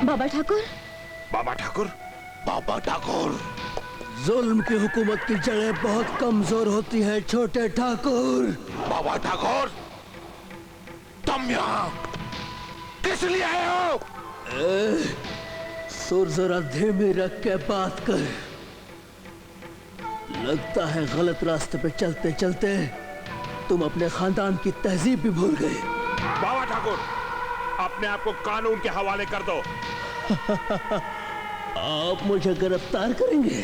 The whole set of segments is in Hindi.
बाबा ठाकुर। बाबा ठाकुर, बाबा ठाकुर। जुल्म की हुकूमत की जड़ें बहुत कमजोर होती हैं छोटे ठाकुर। बाबा ठाकुर, तुम यहाँ किस लिए आए हो? सुर जरा धीमे रख के बात कर। लगता है गलत रास्ते पे चलते चलते तुम अपने खानदान की तहजीब भी भूल गए। बाबा ठाकुर, अपने आप को कानून के हवाले कर दो। आप मुझे गिरफ्तार करेंगे?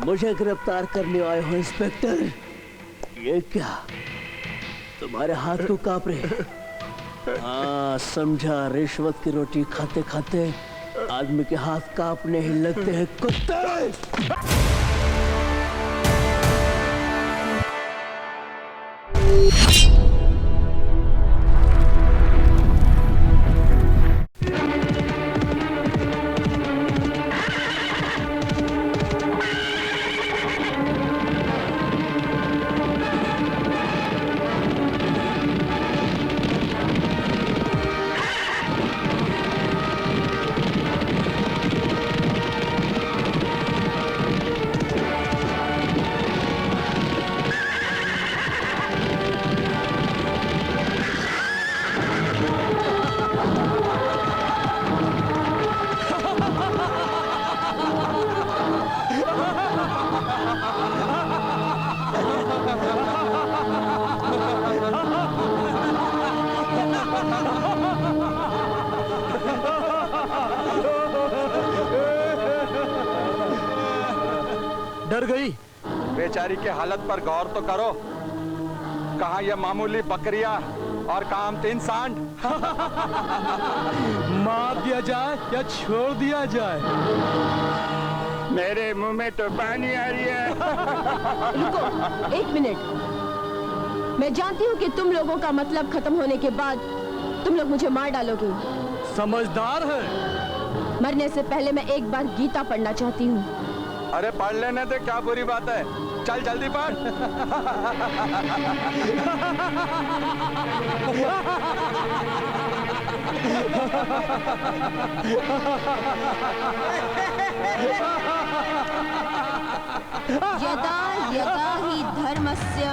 मुझे गिरफ्तार करने आए हो इंस्पेक्टर? ये क्या, तुम्हारे हाथ तो कांप रहे? हाँ समझा, रिश्वत की रोटी खाते खाते आदमी के हाथ कांपने ही लगते हैं कुत्ते। डर गई? बेचारी की हालत पर गौर तो करो। कहाँ ये मामूली बकरियां और कहाँ 3 सांड। मार दिया जाए या छोड़ दिया जाए? मेरे मुंह में तो पानी आ रही है। रुको 1 मिनट। मैं जानती हूँ कि तुम लोगों का मतलब खत्म होने के बाद तुम लोग मुझे मार डालोगे। समझदार है। मरने से पहले मैं एक बार गीता पढ़ना चाहती हूँ। अरे पढ़ लेने दे, क्या बुरी बात है। चल जल्दी पढ़। यदा यदा हि धर्मस्य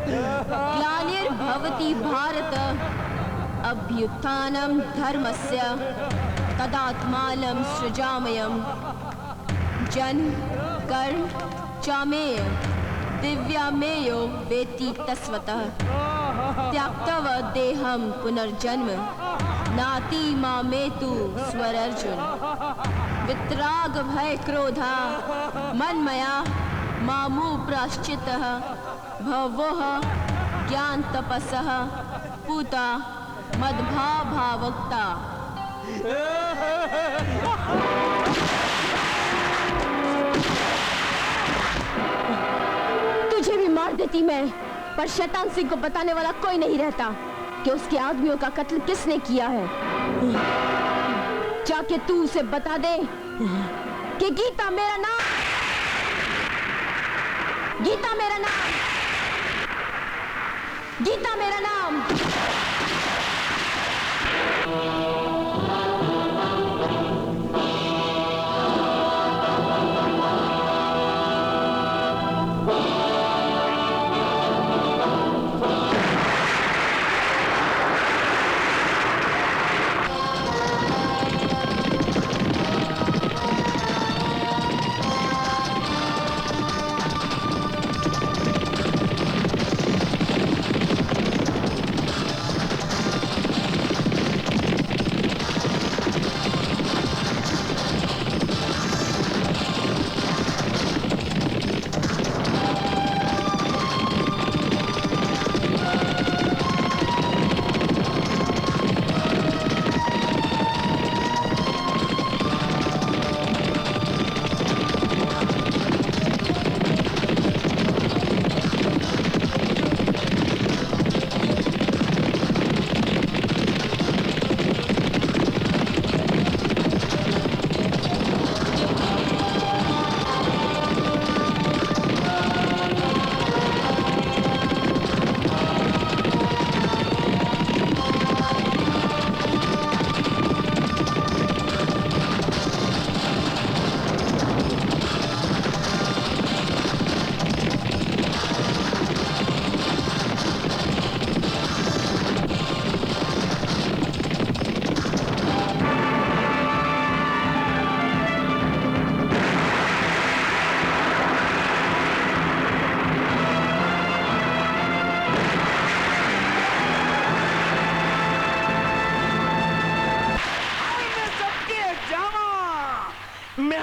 ग्लानिर्भवति भारत अभ्युत्थानं धर्मस्य तदात्मानं सृजाम्यहम्। जन्म कर्म चामेय दिव्यामेयो वेति तस्वतः त्यक्तव देहं पुनर्जन्म नाति मामेतु स्वरर्जुन। वितराग भय क्रोधा मन्मया मामु प्राश्चितः भवोः ज्ञान तपसः पूता मद्भावक्ता। तुझे भी मार देती मैं, पर शैतान सिंह को बताने वाला कोई नहीं रहता कि उसके आदमियों का कत्ल किसने किया है। जाके तू उसे बता दे कि गीता मेरा नाम, गीता मेरा नाम, गीता मेरा नाम।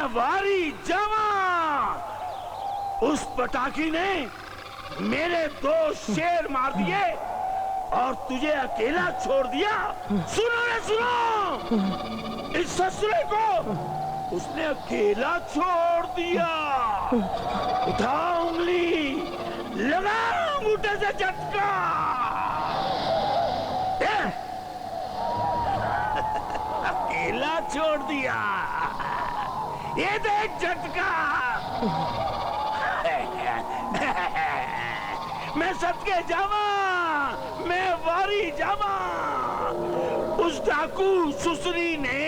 वारी जवान, उस पटाखी ने मेरे 2 शेर मार दिए और तुझे अकेला छोड़ दिया। सुनो रे सुनो, इस ससुरे को उसने अकेला छोड़ दिया। उठा उंगली, लगा अंगूठे से झटका। अकेला छोड़ दिया, ये देख झटका। मैं सदके जावा, मैं वारी जावा। उस डाकू सुसरी ने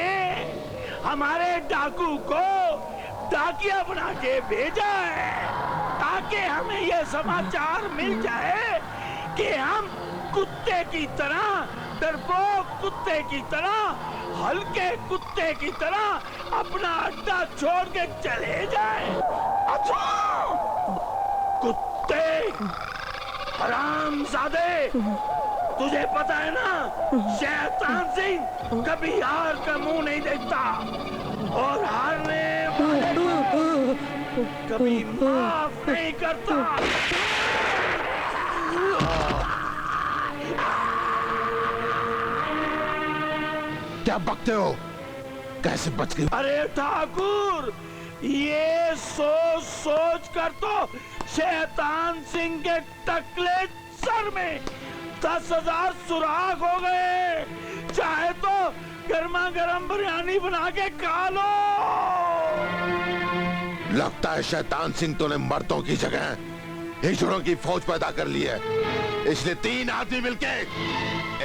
हमारे डाकू को डाकिया बना के भेजा है ताकि हमें यह समाचार मिल जाए कि हम कुत्ते की तरह, डरपोक कुत्ते की तरह, हल्के कुत्ते की तरह अपना अड्डा छोड़ के चले जाए। अच्छा कुत्ते हरामजादे, तुझे पता है ना, शैतान सिंह कभी हार का मुंह नहीं देखता और हारने वाले को कभी माफ नहीं करता। क्या बकते हो? कैसे बच गए? अरे ठाकुर, ये सोच सोच कर तो शैतान सिंह के टकले सर में 10,000 सुराख हो गए। चाहे तो गर्मा गर्म बिरयानी बना के खा लो। लगता है शैतान सिंह तूने मर्दों की जगह हिजड़ों की फौज पैदा कर ली है, इसलिए 3 आदमी मिलके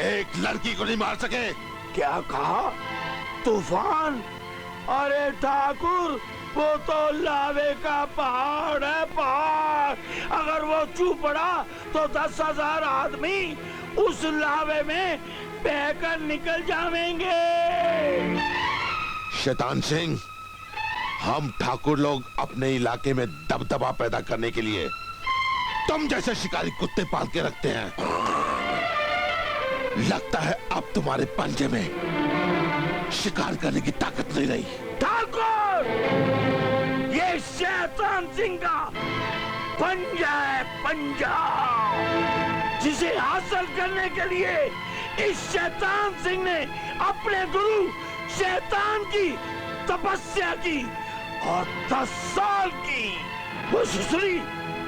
एक लड़की को नहीं मार सके। क्या कहा? तूफान? अरे ठाकुर, वो तो लावे का पहाड़ है, पहाड़। अगर वो चू पड़ा तो 10,000 आदमी उस लावे में बहकर निकल जाएंगे। शैतान सिंह, हम ठाकुर लोग अपने इलाके में दबदबा पैदा करने के लिए तुम जैसे शिकारी कुत्ते पाल के रखते हैं। लगता है अब तुम्हारे पंजे में शिकार करने की ताकत नहीं रही। ठाकुर, ये शैतान सिंह का पंजा है, पंजा, जिसे हासिल करने के लिए इस शैतान सिंह ने अपने गुरु शैतान की तपस्या की और 10 साल की। वो सुसरी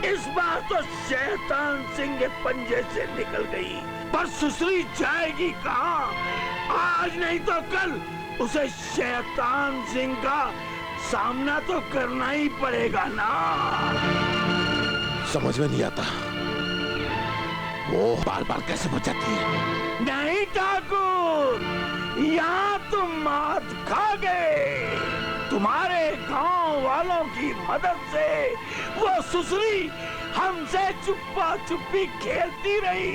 इस बार तो शैतान सिंह के पंजे से निकल गई, पर सुसरी जाएगी कहाँ? आज नहीं तो कल उसे शैतान सिंह का सामना तो करना ही पड़ेगा ना। समझ में नहीं आता वो बार बार कैसे बच जाती है। नहीं ठाकुर, यहाँ तुम मात खा गए। तुम्हारे गांव वालों की मदद से वो सुसरी हमसे चुप्पा चुप्पी खेलती रही।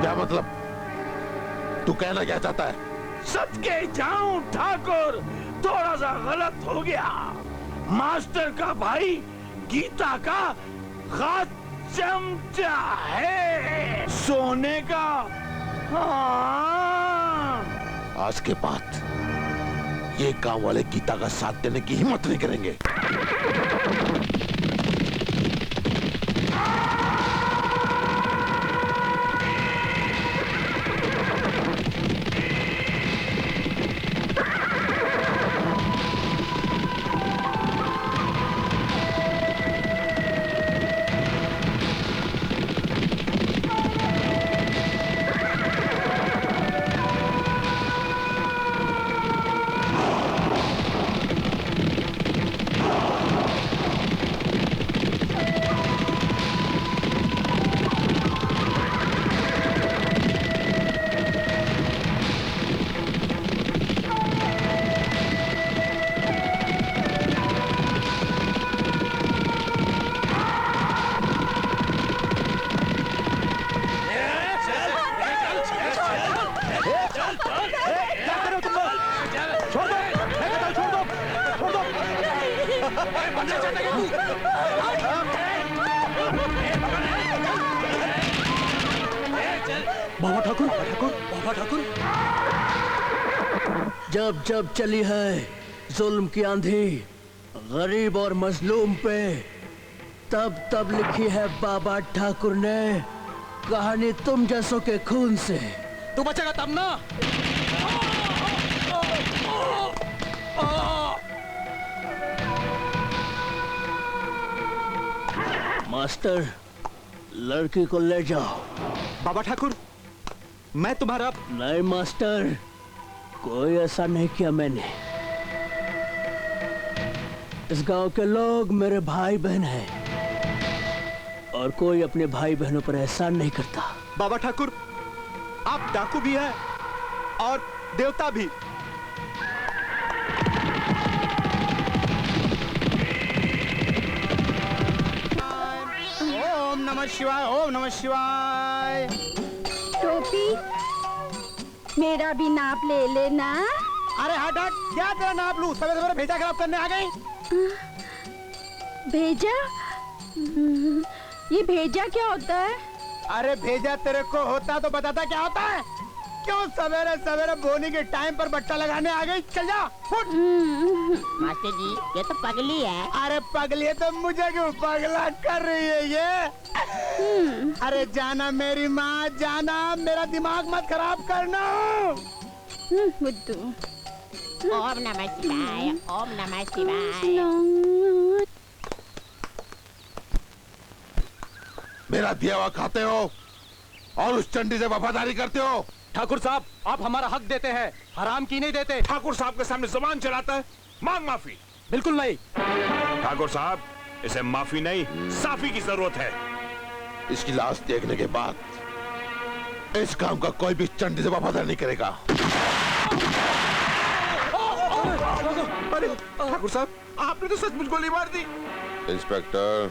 क्या मतलब? तू कहना क्या चाहता है? सदके जाऊं ठाकुर, थोड़ा सा गलत हो गया। मास्टर का भाई गीता का खास चमचा है सोने का। हाँ। आज के बाद ये गांव वाले गीता का साथ देने की हिम्मत नहीं करेंगे। बाबा ठाकुर, बाबा ठाकुर, जब जब चली है जुल्म की आंधी गरीब और मजलूम पे तब लिखी है बाबा ठाकुर ने, कहानी तुम जैसों के खून से। तू बचेगा तब ना। मास्टर, लड़की को ले जाओ। बाबा ठाकुर, मैं तुम्हारा। नहीं मास्टर, कोई ऐसा नहीं किया मैंने। इस गांव के लोग मेरे भाई बहन हैं और कोई अपने भाई बहनों पर एहसान नहीं करता। बाबा ठाकुर, आप डाकू भी हैं और देवता भी। ओम नमः शिवाय, ओम नमः शिवाय। टोपी, मेरा भी नाप ले लेना। अरे हट हट, क्या तेरा नाप लूं? सवेरे सवेरे भेजा खराब करने आ गई। भेजा? ये भेजा क्या होता है? अरे भेजा तेरे को होता तो बताता क्या होता है। क्यों सवेरे सवेरे बोनी के टाइम पर बट्टा लगाने आ गई? चल जा, फुट। मास्टर जी, ये तो पगली है। अरे पगली है तो मुझे क्यों पगला कर रही है ये? अरे जाना मेरी माँ, जाना, मेरा दिमाग मत खराब करना। बुद्धू। ओम नमः शिवाय, ओम नमः शिवाय। मेरा दिया हुआ खाते हो और उस चंडी से वफादारी करते हो। ठाकुर साहब, आप हमारा हक देते हैं, हराम की नहीं देते। ठाकुर साहब के सामने जुबान चलाता है, मांग माफी। बिल्कुल नहीं। ठाकुर साहब, इसे माफी नहीं साफी की जरूरत है। इसकी लाश देखने के बाद इस काम का कोई भी चंडी से वफादार नहीं करेगा। अरे ठाकुर साहब, आपने तो सचमुच गोली मार दी। इंस्पेक्टर,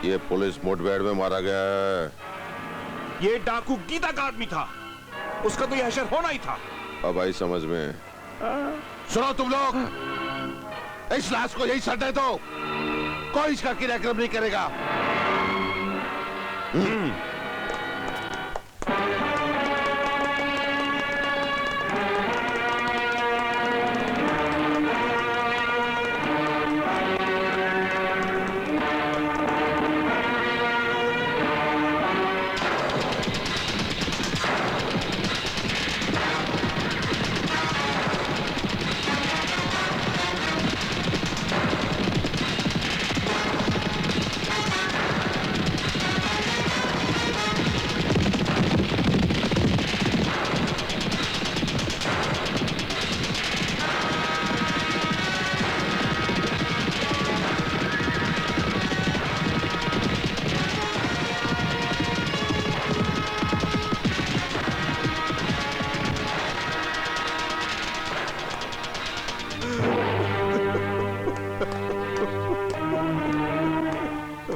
ये पुलिस मुठभेड़ में मारा गया है। ये डाकू गीता का आदमी था, उसका तो यह हशर होना ही था। अब आई समझ में। सुनो तुम लोग, इस लाश को यही सड़ने दो, कोई इसका क्रियाक्रम नहीं करेगा।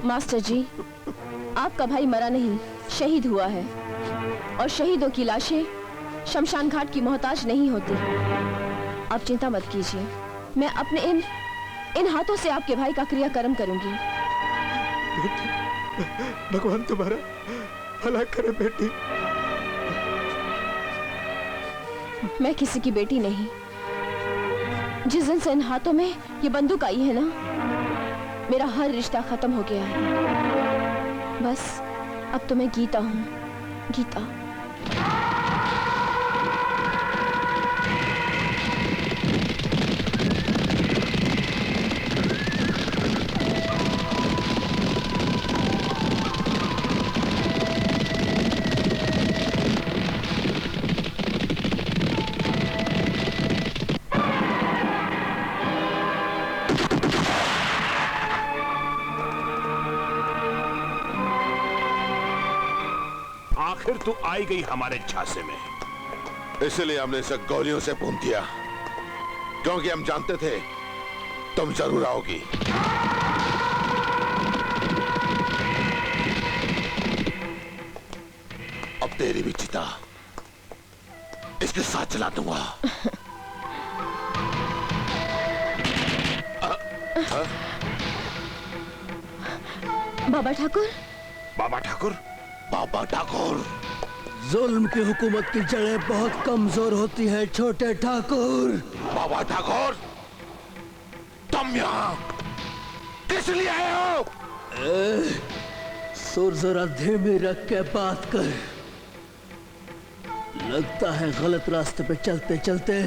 मास्टर जी, आपका भाई मरा नहीं, शहीद हुआ है और शहीदों की लाशें शमशान घाट की मोहताज नहीं होती। आप चिंता मत कीजिए, मैं अपने इन हाथों से आपके भाई का क्रियाकर्म करूंगी। भगवान तुम्हारा भला करे बेटी। मैं किसी की बेटी नहीं। जिस दिन से इन हाथों में ये बंदूक आई है ना, मेरा हर रिश्ता खत्म हो गया है। बस अब तो मैं गीता हूँ, गीता। आखिर तू आई गई हमारे झांसे में। इसलिए हमने इसे गोलियों से भून दिया, क्योंकि हम जानते थे तुम जरूर आओगी। अब तेरी भी चिता इसके साथ चला दूंगा। बाबा ठाकुर, बाबा ठाकुर, बाबा ठाकुर, जुल्म की हुकूमत की जड़ें बहुत कमजोर होती है छोटे ठाकुर। बाबा ठाकुर, तुम यहाँ किस लिए आए हो? सुर जरा धीमे रख के बात कर। लगता है गलत रास्ते पे चलते चलते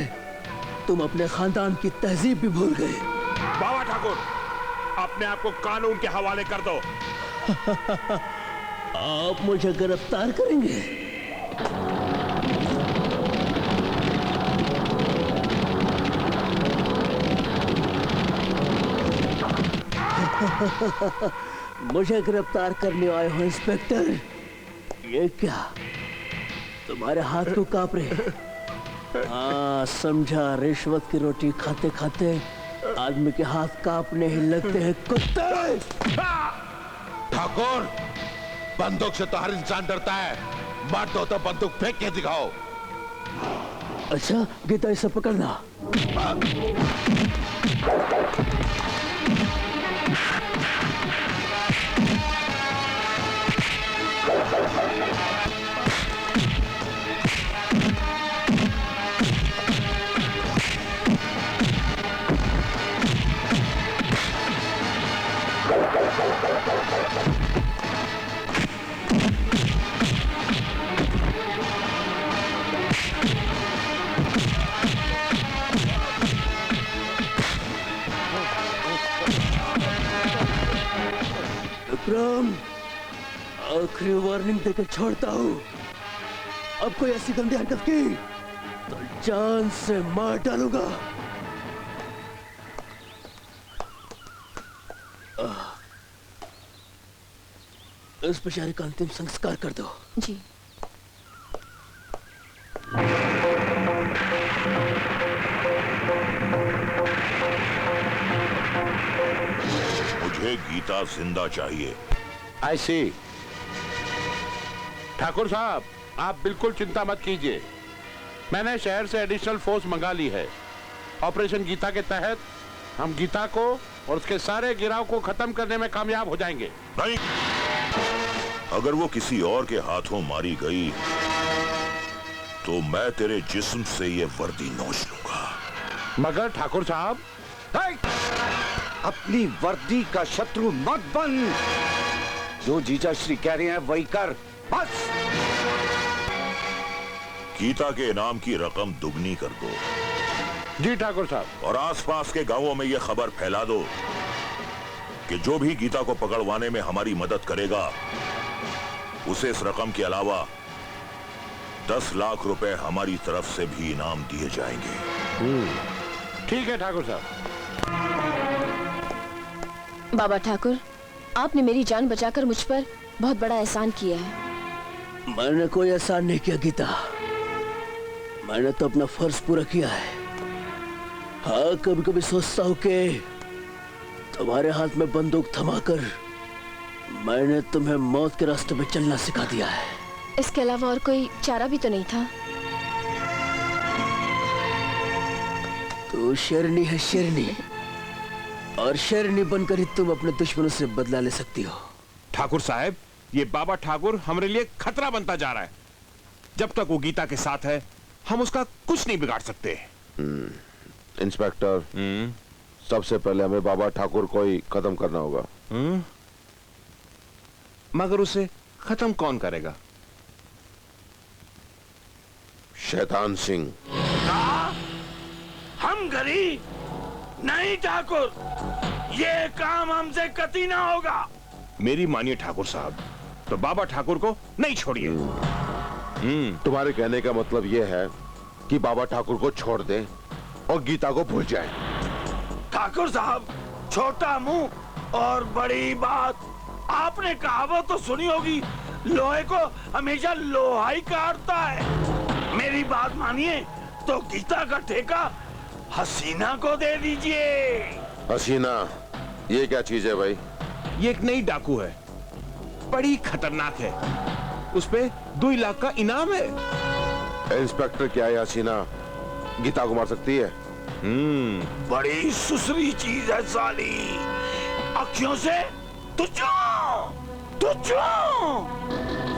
तुम अपने खानदान की तहजीब भी भूल गए। बाबा ठाकुर, अपने आप को कानून के हवाले कर दो। आप मुझे गिरफ्तार करेंगे? मुझे गिरफ्तार करने आए हो इंस्पेक्टर? ये क्या, तुम्हारे हाथ को कांप रहे? हाँ समझा, रिश्वत की रोटी खाते खाते आदमी के हाथ कांपने ही लगते हैं कुत्ते। ठाकुर, बंदूक से तो हर इंसान डरता है, मर दो तो बंदूक फेंक के दिखाओ। अच्छा गीता, इसे पकड़ना। विक्रम, आखिरी वार्निंग देकर छोड़ता हूँ। अब कोई ऐसी गंदी हरकत की तो जान से मार डालूंगा। इस बेचारे का अंतिम संस्कार कर दो। जी। मुझे गीता जिंदा चाहिए। ऐसी ठाकुर साहब, आप बिल्कुल चिंता मत कीजिए। मैंने शहर से एडिशनल फोर्स मंगा ली है। ऑपरेशन गीता के तहत हम गीता को और उसके सारे गिराव को खत्म करने में कामयाब हो जाएंगे। नहीं, अगर वो किसी और के हाथों मारी गई तो मैं तेरे जिस्म से ये वर्दी नोच लूंगा। मगर ठाकुर साहब, अपनी वर्दी का शत्रु मत बन। जो जीजा श्री कह रहे हैं वही कर, बस। गीता के इनाम की रकम दुगनी कर दो। जी ठाकुर साहब। और आसपास के गांवों में यह खबर फैला दो कि जो भी गीता को पकड़वाने में हमारी मदद करेगा उसे इस रकम के अलावा 10 लाख रुपए हमारी तरफ से भी इनाम दिए जाएंगे। ठीक है ठाकुर साहब। बाबा ठाकुर, आपने मेरी जान बचाकर मुझ पर बहुत बड़ा एहसान किया है। मैंने कोई एहसान नहीं किया गीता, मैंने तो अपना फर्ज पूरा किया है। हाँ, कभी कभी सोचता हूँ कि तुम्हारे हाथ में बंदूक थमाकर मैंने तुम्हें मौत के रास्ते पे चलना सिखा दिया है। इसके अलावा और कोई चारा भी तो नहीं था। तू शेरनी है, शेरनी, और शेरनी बनकर ही तुम अपने दुश्मनों से बदला ले सकती हो। ठाकुर साहब, ये बाबा ठाकुर हमारे लिए खतरा बनता जा रहा है। जब तक वो गीता के साथ है हम उसका कुछ नहीं बिगाड़ सकते। इंस्पेक्टर, सबसे पहले हमें बाबा ठाकुर को ही खत्म करना होगा। मगर उसे खत्म कौन करेगा? शैतान सिंह। हम गरीब नहीं ठाकुर, ये काम हमसे कतई ना होगा। मेरी मानिए ठाकुर साहब, तो बाबा ठाकुर को नहीं छोड़िए। तुम्हारे कहने का मतलब यह है कि बाबा ठाकुर को छोड़ दें और गीता को भूल जाएं। ठाकुर साहब, छोटा मुंह और बड़ी बात। आपने कहावत तो सुनी होगी, लोहे को हमेशा लोहा ही काटता है। मेरी बात मानिए तो गीता का ठेका हसीना को दे दीजिए। हसीना, ये क्या चीज है भाई? ये एक नई डाकू है, बड़ी खतरनाक है। उस पे 2 लाख का इनाम है। इंस्पेक्टर, क्या है हसीना गीता को मार सकती है? बड़ी सुसरी चीज है साली। अखियों से तुझो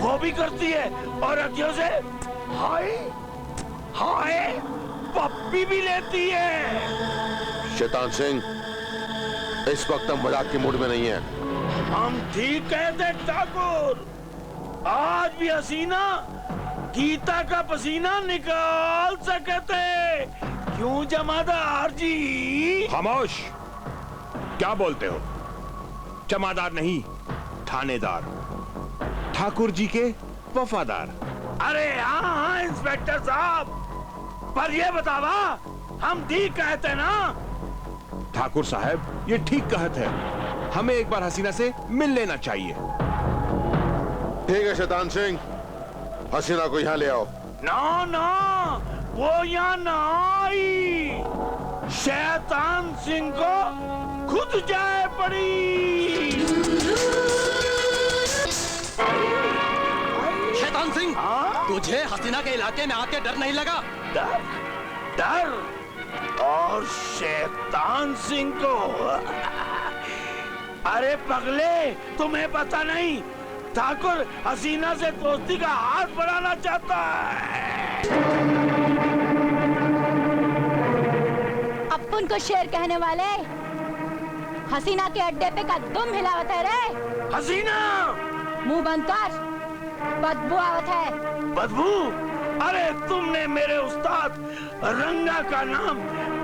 वो भी करती है, और अखियों से हाय हाय पप्पी भी लेती है। शैतान सिंह, इस वक्त हम मजाक के मूड में नहीं है। हम ठीक कहते ठाकुर, आज भी हसीना गीता का पसीना निकाल सकते। क्यों जमादार जी? खामोश! क्या बोलते हो? जमादार नहीं, थानेदार, ठाकुर जी के वफादार। अरे हाँ इंस्पेक्टर साहब, पर ये बतावा हम ठीक कहते ना? ठाकुर साहब, ये ठीक कहत है। हमें एक बार हसीना से मिल लेना चाहिए। ठीक है शैतान सिंह, हसीना को यहाँ ले आओ। ना ना, वो यहाँ ना आई। शैतान सिंह को खुद जाए पड़ी। शैतान सिंह, तुझे हसीना के इलाके में आके डर नहीं लगा? डर? डर? और शैतान सिंह को? अरे पगले, तुम्हें पता नहीं, ठाकुर हसीना से दोस्ती का हाथ बढ़ाना चाहता है। अपन को शेर कहने वाले हसीना के अड्डे पे का दुम हिलावत है रे। हसीना, मुंह बंद कर, बदबू आवत है। बदबू? अरे तुमने मेरे उस्ताद रंगा का नाम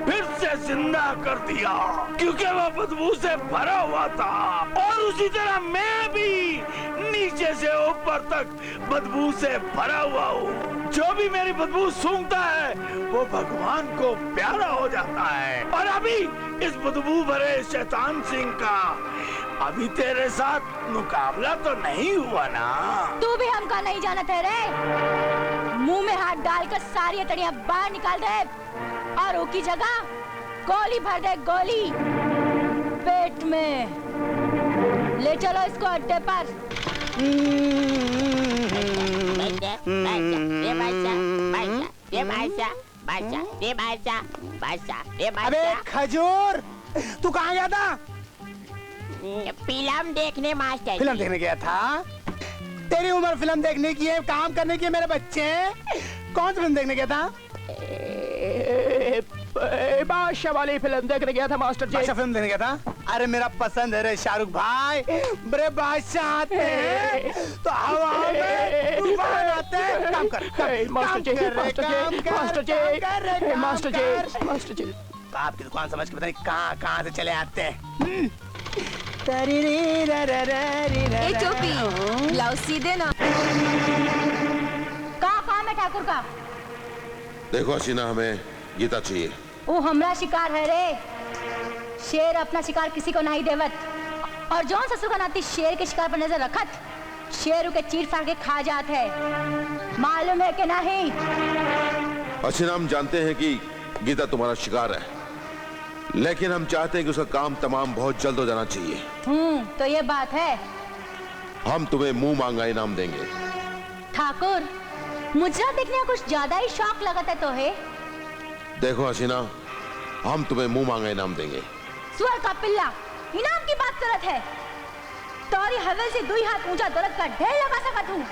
फिर से जिंदा कर दिया, क्योंकि वो बदबू से भरा हुआ था। और उसी तरह मैं भी नीचे से ऊपर तक बदबू से भरा हुआ हूँ। जो भी मेरी बदबू सूंघता है वो भगवान को प्यारा हो जाता है। और अभी इस बदबू भरे शैतान सिंह का अभी तेरे साथ मुकाबला तो नहीं हुआ ना? तू भी हमका नहीं जानत है रे। मुंह में हाथ डालकर सारी अतड़ियां बाहर निकाल दे और उसकी जगह गोली भर दे, गोली पेट में। ले चलो इसको अड्डे पर। अबे खजूर, तू कहाँ गया था? फिल्म देखने मास्टर। फिल्म देखने गया था? तेरी उम्र फिल्म देखने की है, काम करने की है मेरे बच्चे। कौन सी फिल्म देखने गया था? बादशाह वाली फिल्म देखने गया था मास्टर जी। बादशाह फिल्म देखने गया था? अरे मेरा पसंद है रे शाहरुख भाई। बड़े बादशाह आते हैं तो हवा में तूफान आते हैं। काम कर, मास्टर जी, मास्टर जी, मास्टर जी, मास्टर जी। आपकी दुकान समझ के पता नहीं कहाँ से चले आते हैं। ए टोपी, ब्लाउज सीधे ना। कहाँ काम है ठाकुर का? देखो हसीना, हमें गीता चाहिए। वो हमरा शिकार है रे। शेर अपना शिकार किसी को नहीं देवत। और जौन ससुर का नाती शेर के शिकार पर नजर रखत, शेर के चीर फाड़ के खा जात है। मालूम है कि नहीं? हसीना, हम जानते हैं कि गीता तुम्हारा शिकार है, लेकिन हम चाहते हैं कि उसका काम तमाम बहुत जल्द हो जाना चाहिए। तो ये बात है। हम तुम्हें मुंह मांगा इनाम देंगे। ठाकुर, मुजरा देखने का कुछ ज्यादा ही शौक लगता है तो है। देखो हसीना, हम तुम्हें मुंह मांगा इनाम देंगे। सुअर का पिल्ला, इनाम की बात करत है? तोरी हवेल से 2 हाथ ऊंचा दौलत का ढेर लगा सकत हूँ।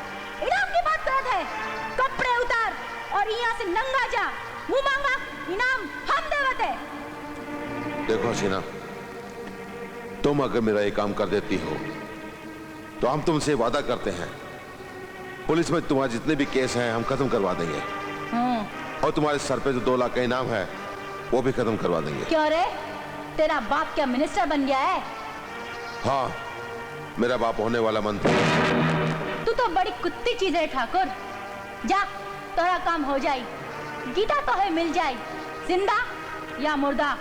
इनाम की बात करत है? कपड़े उतार और यहाँ से नंगा जा। मुंह मांगा इनाम हम देवत है। देखो हसीना, तुम अगर मेरा ये काम कर देती हो तो हम तुमसे वादा करते हैं, पुलिस में तुम्हारे जितने भी केस हैं हम खत्म करवा देंगे। और तुम्हारे सर पे जो 2 लाख का इनाम है वो भी खत्म करवा देंगे। क्यों रे? तेरा बाप क्या मिनिस्टर बन गया है? हाँ, मेरा बाप होने वाला मंत्री। तू तो बड़ी कुत्ती चीज है ठाकुर। जा, तेरा काम हो जाए। गीता तो है मिल जाए, जिंदा या मुर्दा।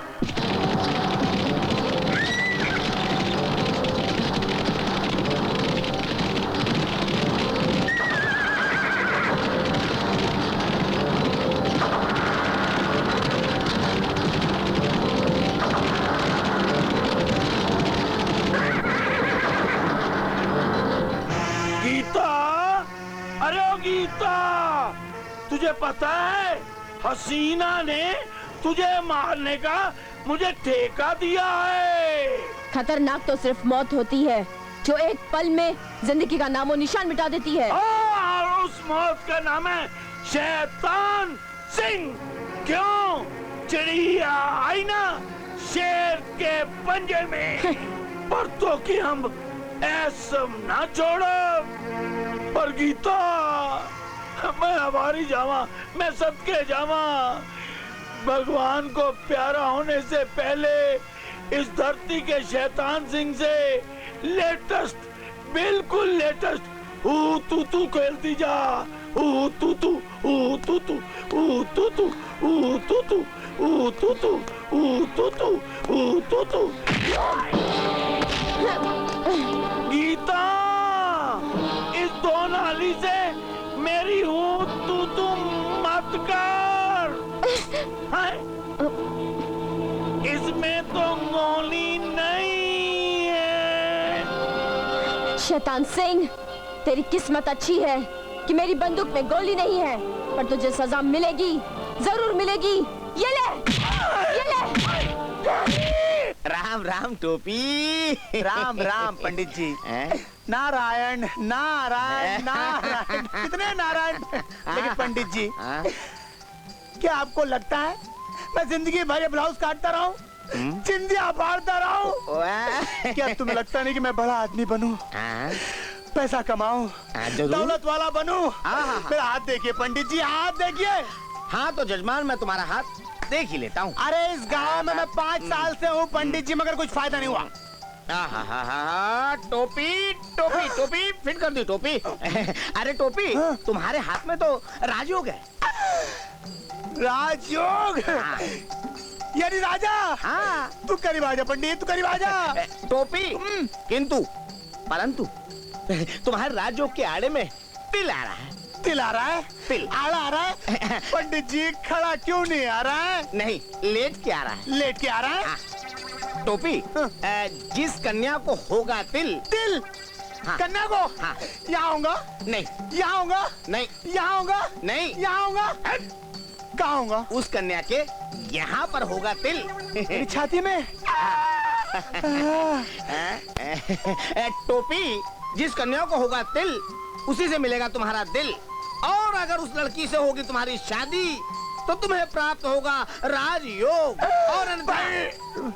तुझे पता है हसीना ने तुझे मारने का मुझे ठेका दिया है। खतरनाक तो सिर्फ मौत होती है जो एक पल में जिंदगी का नामो निशान मिटा देती है। और उस मौत का नाम है शैतान सिंह। क्यों? चिड़िया आई ना, शेर के पंजे में। पर तो कि हम ऐसा ना छोड़ो। पर गीता, मैं हमारी जावा, मैं सबके जावा। भगवान को प्यारा होने से पहले इस धरती के शैतान सिंह से लेटेस्ट, बिल्कुल लेटेस्ट तू तू खेलती जा। तू तू तू तू तू तू तू तू तू तू तू। गीता, इस दो नाली से मेरी तू मत कर। इसमें तो गोली नहीं है। शैतान सिंह, तेरी किस्मत अच्छी है कि मेरी बंदूक में गोली नहीं है, पर तुझे सजा मिलेगी, जरूर मिलेगी। ये ले। राम राम टोपी। राम राम पंडित जी। नारायण नारायण नारायण, कितने नारायण। लेकिन पंडित जी, क्या आपको लगता है मैं जिंदगी भर ये ब्लाउज काटता रहूं, चिंदिया फाड़ता रहूं? क्या तुम्हें लगता नहीं कि मैं बड़ा आदमी बनूं, पैसा कमाऊं, दौलत वाला बनूं? मेरा हाथ देखिए पंडित जी, हाथ देखिए। हाँ तो जजमान, मैं तुम्हारा हाथ देख ही लेता हूँ। अरे इस गांव में मैं 5 साल से हूँ पंडित जी, मगर कुछ फायदा नहीं हुआ। टोपी टोपी टोपी फिट कर दी टोपी। अरे टोपी, तुम्हारे हाथ में तो राजयोग है। राजयोग? यानी राजा? हाँ। तू करीब आजा पंडित, तू करीब आजा। टोपी, किंतु परंतु तुम्हारे राजयोग के आड़े में तिल आ रहा है। तिल आ रहा है? तिल आड़ा आ रहा है? पंडित जी खड़ा क्यों नहीं आ रहा है? नहीं, लेट के आ रहा है। लेट के आ रहा है? हाँ। टोपी, जिस कन्या को होगा तिल। तिल? हाँ। कन्या को? हाँ। यहाँ होगा? नहीं। यहाँ होगा? नहीं। यहाँ होगा? नहीं। यहाँ होगा? कहाँ होगा? उस कन्या के यहाँ पर होगा तिल। मेरी छाती में? टोपी, जिस कन्या को होगा तिल, उसी से मिलेगा तुम्हारा दिल। और अगर उस लड़की से होगी तुम्हारी शादी, तो तुम्हें प्राप्त होगा राजयोग। और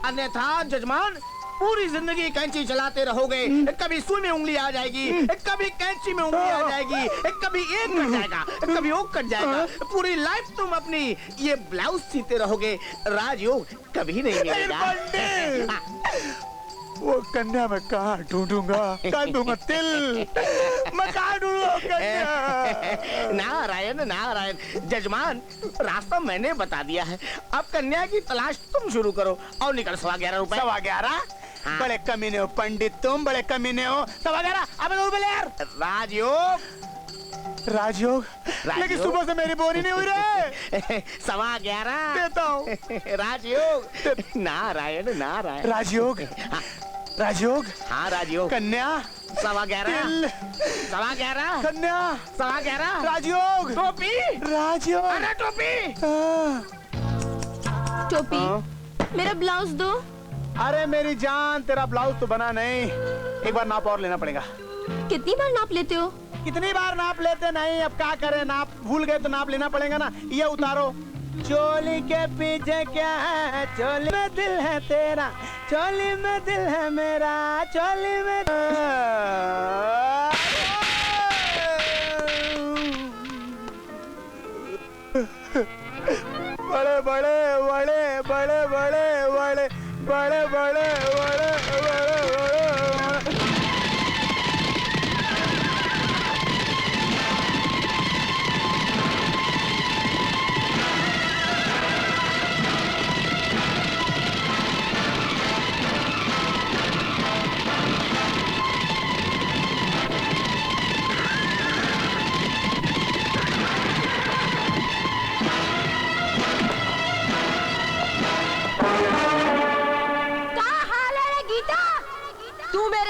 अन्यथा जजमान, पूरी जिंदगी कैंची चलाते रहोगे। कभी सुई में उंगली आ जाएगी, कभी कैंची में उंगली आ जाएगी, कभी एक कट जाएगा, कभी वो कट जाएगा। पूरी लाइफ तुम अपनी ये ब्लाउज सीते रहोगे, राजयोग कभी नहीं मिलेगा। वो कन्या मैं कहाँ ढूंढूंगा? कहाँ ढूंढूंगा तिल? मैं कहाँ ढूंढूंगा कन्या? नारायण नारायण जजमान, रास्ता मैंने बता दिया है। अब कन्या की तलाश तुम शुरू करो और निकल 11.25 रुपए। 11.25? हाँ। बड़े कमीने हो पंडित तुम, बड़े कमीने हो। 11.25? अब यार राजयोग। राजयोग? लेकिन सुबह से मेरी बोरी नहीं हुई रे। 11.25 देता हूँ। राजयोग। नारायण नारायण। राजयोग? राजयोग? हाँ राजयोग। कन्या? 11.25। 11.25। कन्या? 11.25। राजयोग? टोपी? राजयोग? अरे टोपी। टोपी, मेरा ब्लाउज दो। अरे मेरी जान, तेरा ब्लाउज तो बना नहीं, एक बार नाप और लेना पड़ेगा। कितनी बार नाप लेते हो? कितनी बार नाप लेते नहीं, अब क्या करें, नाप भूल गए तो नाप लेना पड़ेगा ना। ये उतारो। चोली के पीछे क्या है? चोली में दिल है तेरा, चोली में दिल है मेरा, चोली में। बड़े बड़े बड़े बड़े बड़े बड़े बड़े बड़े बड़े बड़े।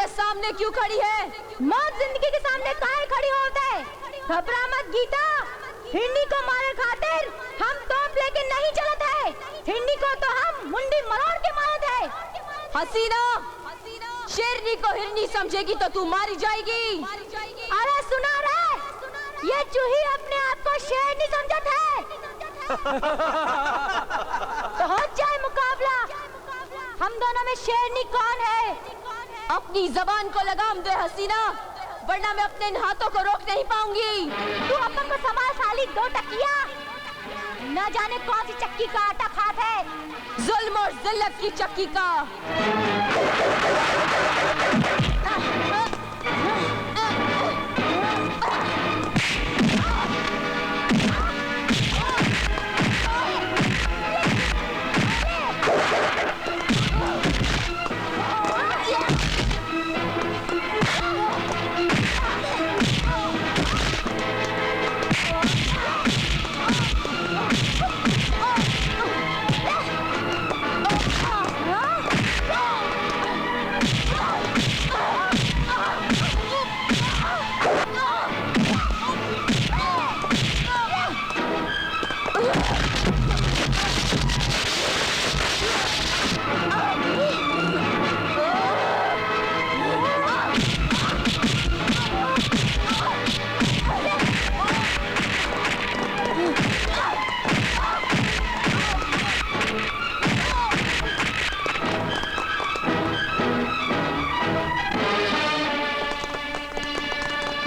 सामने क्यों खड़ी है? मौत जिंदगी के सामने काहे खड़ी होते है? घबरा मत गीता, हिंदी को मारे खातिर हम तोप लेके नहीं चलत है। हिंदी को तो हम मुंडी मरोड़ के मारत है। हसीना, शेरनी को हिरनी समझेगी तो तू मारी जाएगी। अरे सुना रे, ये चूही अपने आप को शेरनी समझत है। तो हो जाए मुकाबला। शेरनी कौन है? अपनी जबान को लगाम दे हसीना, वरना मैं अपने इन हाथों को रोक नहीं पाऊंगी। तू अपन को संभाल साली, दो टकिया। न जाने कौन सी चक्की का आटा खात है। जुल्म और जिल्लत की चक्की का।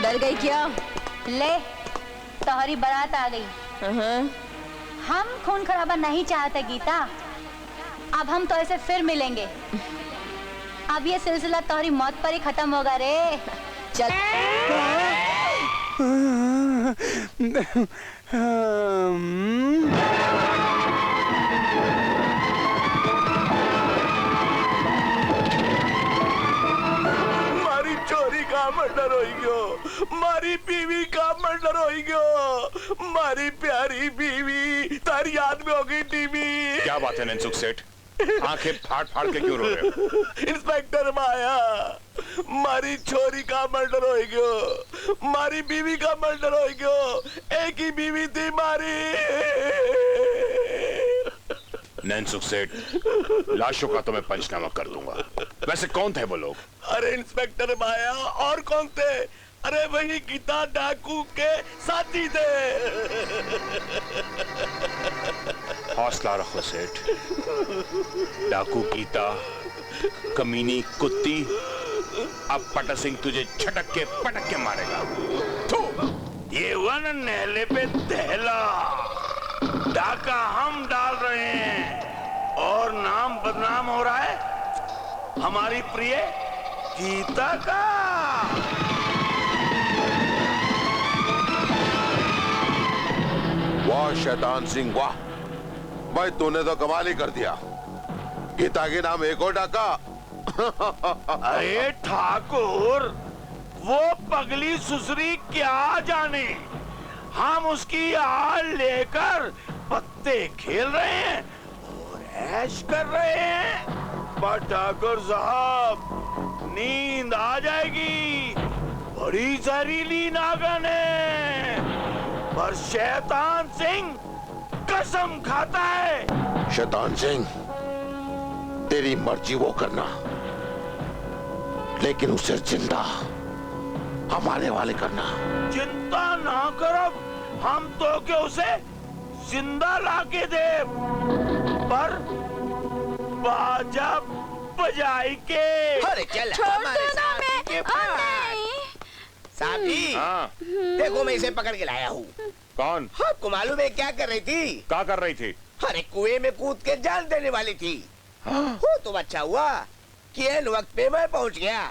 डर गई क्या? ले, तोहरी बारात आ गई। हम खून खराबा नहीं चाहते गीता। अब हम तो ऐसे फिर मिलेंगे। अब ये सिलसिला तोहरी मौत पर ही खत्म होगा रे। चल। मारी चोरी का मर्डर हो गयो, मारी बीवी का मर्डर हो गयो, मारी प्यारी बीवी तारी याद में हो गई टीवी। क्या बात है ननसुख सेठ, आंखें फाड़ फाड़ के क्यों रो रहे हो? इंस्पेक्टर माया, मारी छोरी का मर्डर हो गयो, मारी बीवी का मर्डर हो गयो, एक ही बीवी थी मारी। ननसुख सेठ, लाशों का तो मैं पंचनामा कर दूंगा। वैसे कौन थे वो लोग? अरे इंस्पेक्टर माया, और कौन थे? अरे वही गीता डाकू के साथी थे। हौसला रखो सेठ। डाकू गीता, कमीनी कुत्ती, अब पटा सिंह तुझे छटक के पटक के मारेगा। ये वन नहले पे दहला, डाका हम डाल रहे हैं और नाम बदनाम हो रहा है हमारी प्रिय गीता का। वाह शैतान सिंह वाह, भाई तूने तो कमाल ही कर दिया। गीता के नाम एक और डाका। अरे ठाकुर, वो पगली सुसरी क्या जाने, हम उसकी आड़ लेकर पत्ते खेल रहे हैं और ऐश कर रहे हैं। पर ठाकुर साहब, नींद आ जाएगी, बड़ी जहरीली नागन है। पर शैतान सिंह कसम खाता है। शैतान सिंह, तेरी मर्जी वो करना, लेकिन उसे जिंदा हमारे वाले करना। चिंता ना करो, हम तो के उसे जिंदा लाके दे, पर बाजा बजाई के। अरे चल छोड़ हमारे दो ना साथी के पास। साथी, हाँ। देखो मैं इसे पकड़ के लाया हूँ। कौन? आपको मालूम है क्या कर रही थी? क्या कर रही थी? अरे कुएं में कूद के जान देने वाली थी। वो तो अच्छा हुआ कि एन वक्त पे मैं पहुंच गया,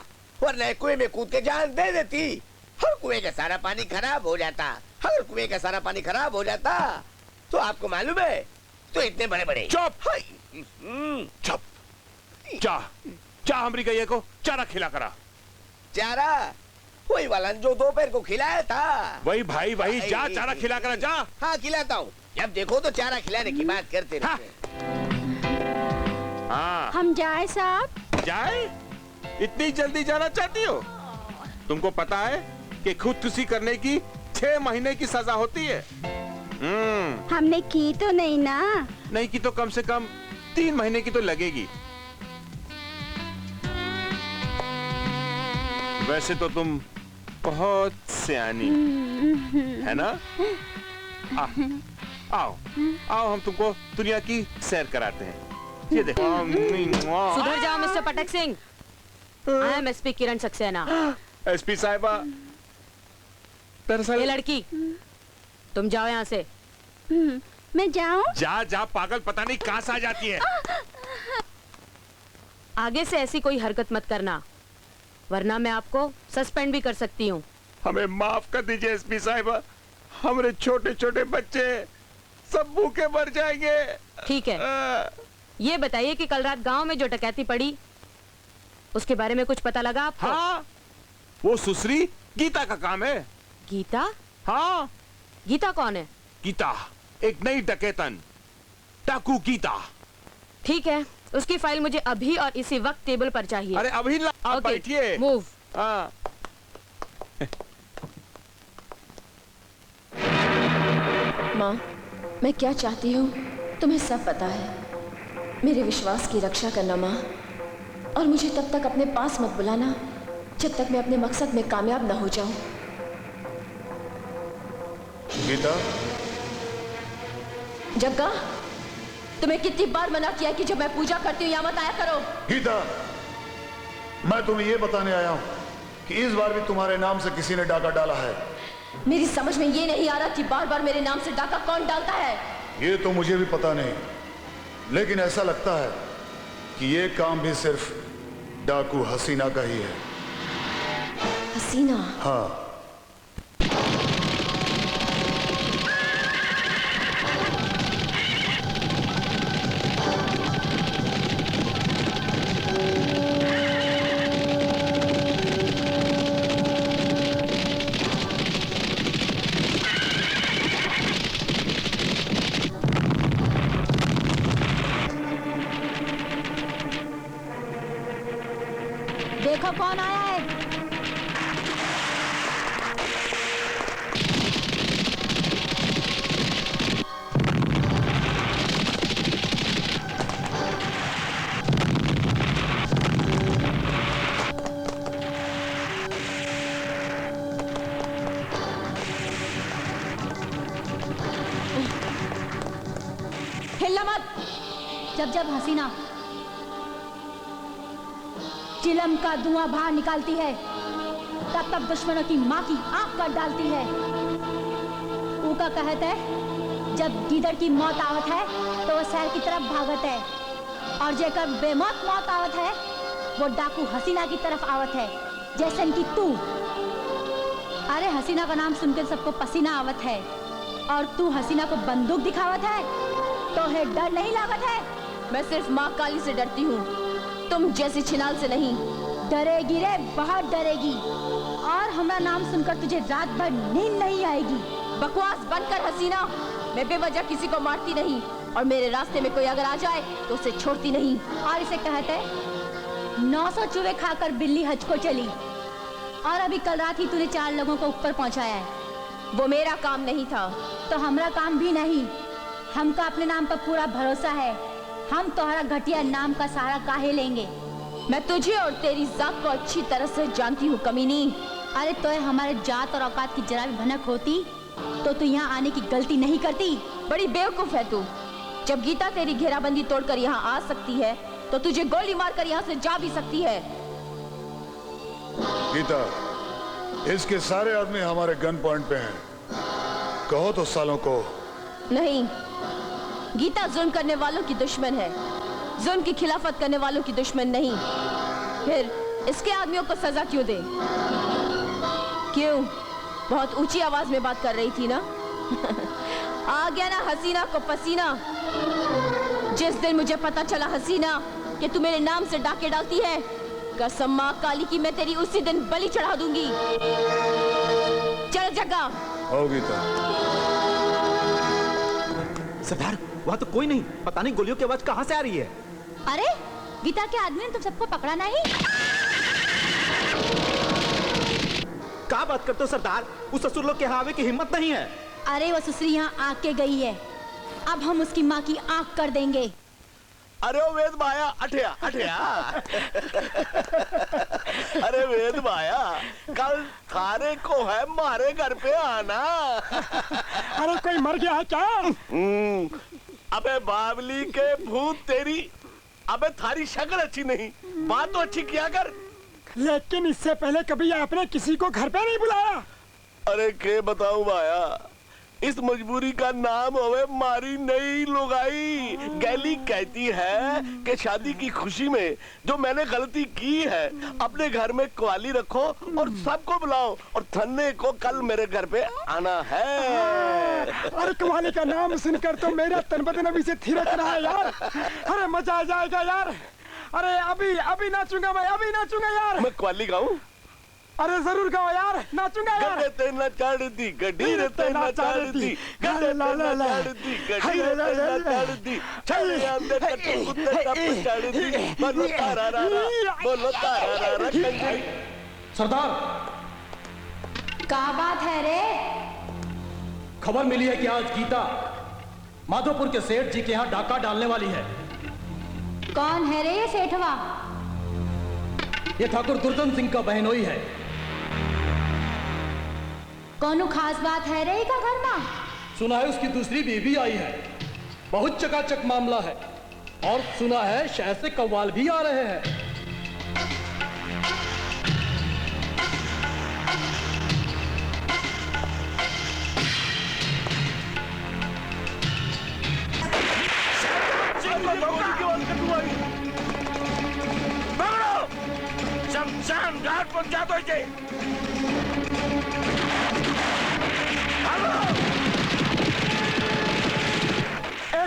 वरना कुएं में कूद के जान दे देती। हर कुएं का सारा पानी खराब हो जाता। अगर कुएं का सारा पानी खराब हो जाता तो आपको मालूम है, तो इतने बड़े बड़े। चुप चुप। जा जा, हमरी गैया को चारा खिला करा। चारा वही वाला जो दोपहर को खिलाया था। वही भाई वही, जा चारा खिला करा जा। हाँ खिलाता हूँ, जब देखो तो चारा खिलाने की बात करते रहते। हाँ हम जाए साहब? जाए? इतनी जल्दी जाना चाहती हो? तुमको पता है कि खुदकुशी करने की 6 महीने की सजा होती है। हमने की तो नहीं ना? नहीं की तो कम से कम 3 महीने की तो लगेगी। वैसे तो तुम बहुत सियानी है ना? आओ आओ, हम तुमको दुनिया की सैर कराते हैं। ये देखो। सुधर जाओ मिस्टर पटक Singh. I am SP Kiran Saxena. SP साहिबा, दरअसल ये लड़की, तुम जाओ यहाँ से। मैं जाऊं? जा जा पागल, पता नहीं कहां से आ जाती है। आगे से ऐसी कोई हरकत मत करना, वरना मैं आपको सस्पेंड भी कर सकती हूँ। हमें माफ कर दीजिए एसपी साहिबा, हमारे छोटे छोटे बच्चे सब भूखे मर जाएंगे। ठीक है, ये बताइए कि कल रात गांव में जो डकैती पड़ी उसके बारे में कुछ पता लगा आपको? हाँ, वो सुश्री गीता का काम है। गीता? हाँ, गीता कौन है? गीता एक नई डकैतन, डाकू गीता। ठीक है, उसकी फाइल मुझे अभी और इसी वक्त टेबल पर चाहिए। अरे अभी ला, आप बैठिए। मूव। हाँ। माँ, मैं क्या चाहती हूँ तुम्हें सब पता है। मेरे विश्वास की रक्षा करना माँ, और मुझे तब तक अपने पास मत बुलाना जब तक मैं अपने मकसद में कामयाब ना हो जाऊं। गीता, जग्गा, तुम्हें कितनी बार मना किया कि जब मैं पूजा करती हूँ यहाँ मत आया करो। गीता, मैं तुम्हें यह बताने आया हूँ कि इस बार भी तुम्हारे नाम से किसी ने डाका डाला है। मेरी समझ में ये नहीं आ रहा कि बार बार मेरे नाम से डाका कौन डालता है। ये तो मुझे भी पता नहीं, लेकिन ऐसा लगता है कि ये काम भी सिर्फ डाकू हसीना का ही है। हसीना? हाँ। देखो कौन आया है। हिलना मत। जब हसीना चिलम का धुआं बाहर निकालती है, तब तब दुश्मनों की माँ की आंख काट डालती है। ऊका कहते है जब गीदड़ की मौत आवत है तो वो शहर की तरफ भागत है, और जेकर बेमौत मौत आवत है वो डाकू हसीना की तरफ आवत है, जैसे कि तू। अरे हसीना का नाम सुनकर सबको पसीना आवत है, और तू हसीना को बंदूक दिखावत है तो है डर नहीं लागत है। मैं सिर्फ माँ काली से डरती हूँ, तुम जैसी छिनाल से नहीं। डरेगी रे, बहुत डरेगी, और हमारा नाम सुनकर तुझे रात भर नींद नहीं आएगी। बकवास बंद कर हसीना, मैं बेवजह किसी को मारती नहीं, और मेरे रास्ते में कोई अगर आ जाए तो उसे छोड़ती नहीं। और इसे कहते 900 चूहे खाकर बिल्ली हज को चली, और अभी कल रात ही तूने 4 लोगों को ऊपर पहुंचाया है। वो मेरा काम नहीं था। तो हमारा काम भी नहीं। हमका अपने नाम पर पूरा भरोसा है, हम तुम्हारा घटिया नाम का सहारा काहे लेंगे। मैं तुझे और तेरी जात को अच्छी तरह से जानती हूँ कमीनी। अरे तो हमारे जात और औकात की जरा भी भनक होती तो तू यहाँ आने की गलती नहीं करती। बड़ी बेवकूफ है तू। जब गीता तेरी घेराबंदी तोड़कर यहाँ आ सकती है तो तुझे गोली मारकर यहाँ से जा भी सकती है। गीता, इसके सारे आदमी हमारे गन पॉइंट पे हैं, कहो तो सालों को। नहीं, गीता जुल्म करने वालों की दुश्मन है, जुल्म की खिलाफत करने वालों की दुश्मन नहीं। फिर इसके आदमियों को सजा क्यों दे? क्यों? बहुत ऊंची आवाज में बात कर रही थी ना? आ गया ना हसीना को पसीना। जिस दिन मुझे पता चला हसीना कि तू मेरे नाम से डाके डालती है, कसम माँ काली की मैं तेरी उसी दिन बलि चढ़ा दूंगी। चल जग्गा। आओ गीता। सरदार, वहाँ तो कोई नहीं, पता नहीं गोलियों की आवाज कहाँ से आ रही है। अरे गीता के आदमी ने तुम सबको पकड़ा नहीं? क्या बात करते हो सरदार, उस ससुर लोग के हावे की हिम्मत नहीं है। अरे वो ससुरी यहाँ आके गई है, अब हम उसकी माँ की आंख कर देंगे। अरे ओ वेद माया, अठया अठया। अरे वेद माया, कल थारे को है मारे घर पे आना। अरे कोई मर गया है क्या? अबे बावली के भूत तेरी, अबे थारी शक्ल अच्छी नहीं, बात तो अच्छी किया कर। लेकिन इससे पहले कभी आपने किसी को घर पे नहीं बुलाया? अरे के बताऊं भाया, इस मजबूरी का नाम हवे मारी नहीं लुगाई। गैली कहती है कि शादी की खुशी में जो मैंने गलती की है, अपने घर में क्वाली रखो और सबको बुलाओ, और थन्ने को कल मेरे घर पे आना है। अरे क्वाली का नाम सुनकर तो मेरा तन बदन अभी से थिरक रहा है यार। अरे मजा आ जाएगा यार। अरे अभी नाचूंगा मैं, अभी नाचूंगा यार। मैं क्वाली गाऊं? अरे जरूर गाओ यार, नाचूंगा यार। गड्ढे ते न चढ़ दी, गड्ढी रे ते न चढ़ दी, गड्ढे ते न चढ़ दी, गड्ढी रे ते न चढ़ दी, छड़े आंदे कट्टे कुत्ते टप चढ़ दी, बोलो तारा रा रा, बोलो तारा रा रा कंजरी। सरदार, क्या बात है रे? खबर मिली है कि आज गीता माधोपुर के सेठ जी के यहाँ डाका डालने वाली है। कौन है रे ये सेठवा? ये ठाकुर दुर्जन सिंह का बहनोई है। कौन खास बात है रे का घर में? सुना है उसकी दूसरी बीवी आई है। बहुत चकाचक मामला है, और सुना है शहर से कव्वाल भी आ रहे हैं। शमशान घाट पहुंचा दो इसे।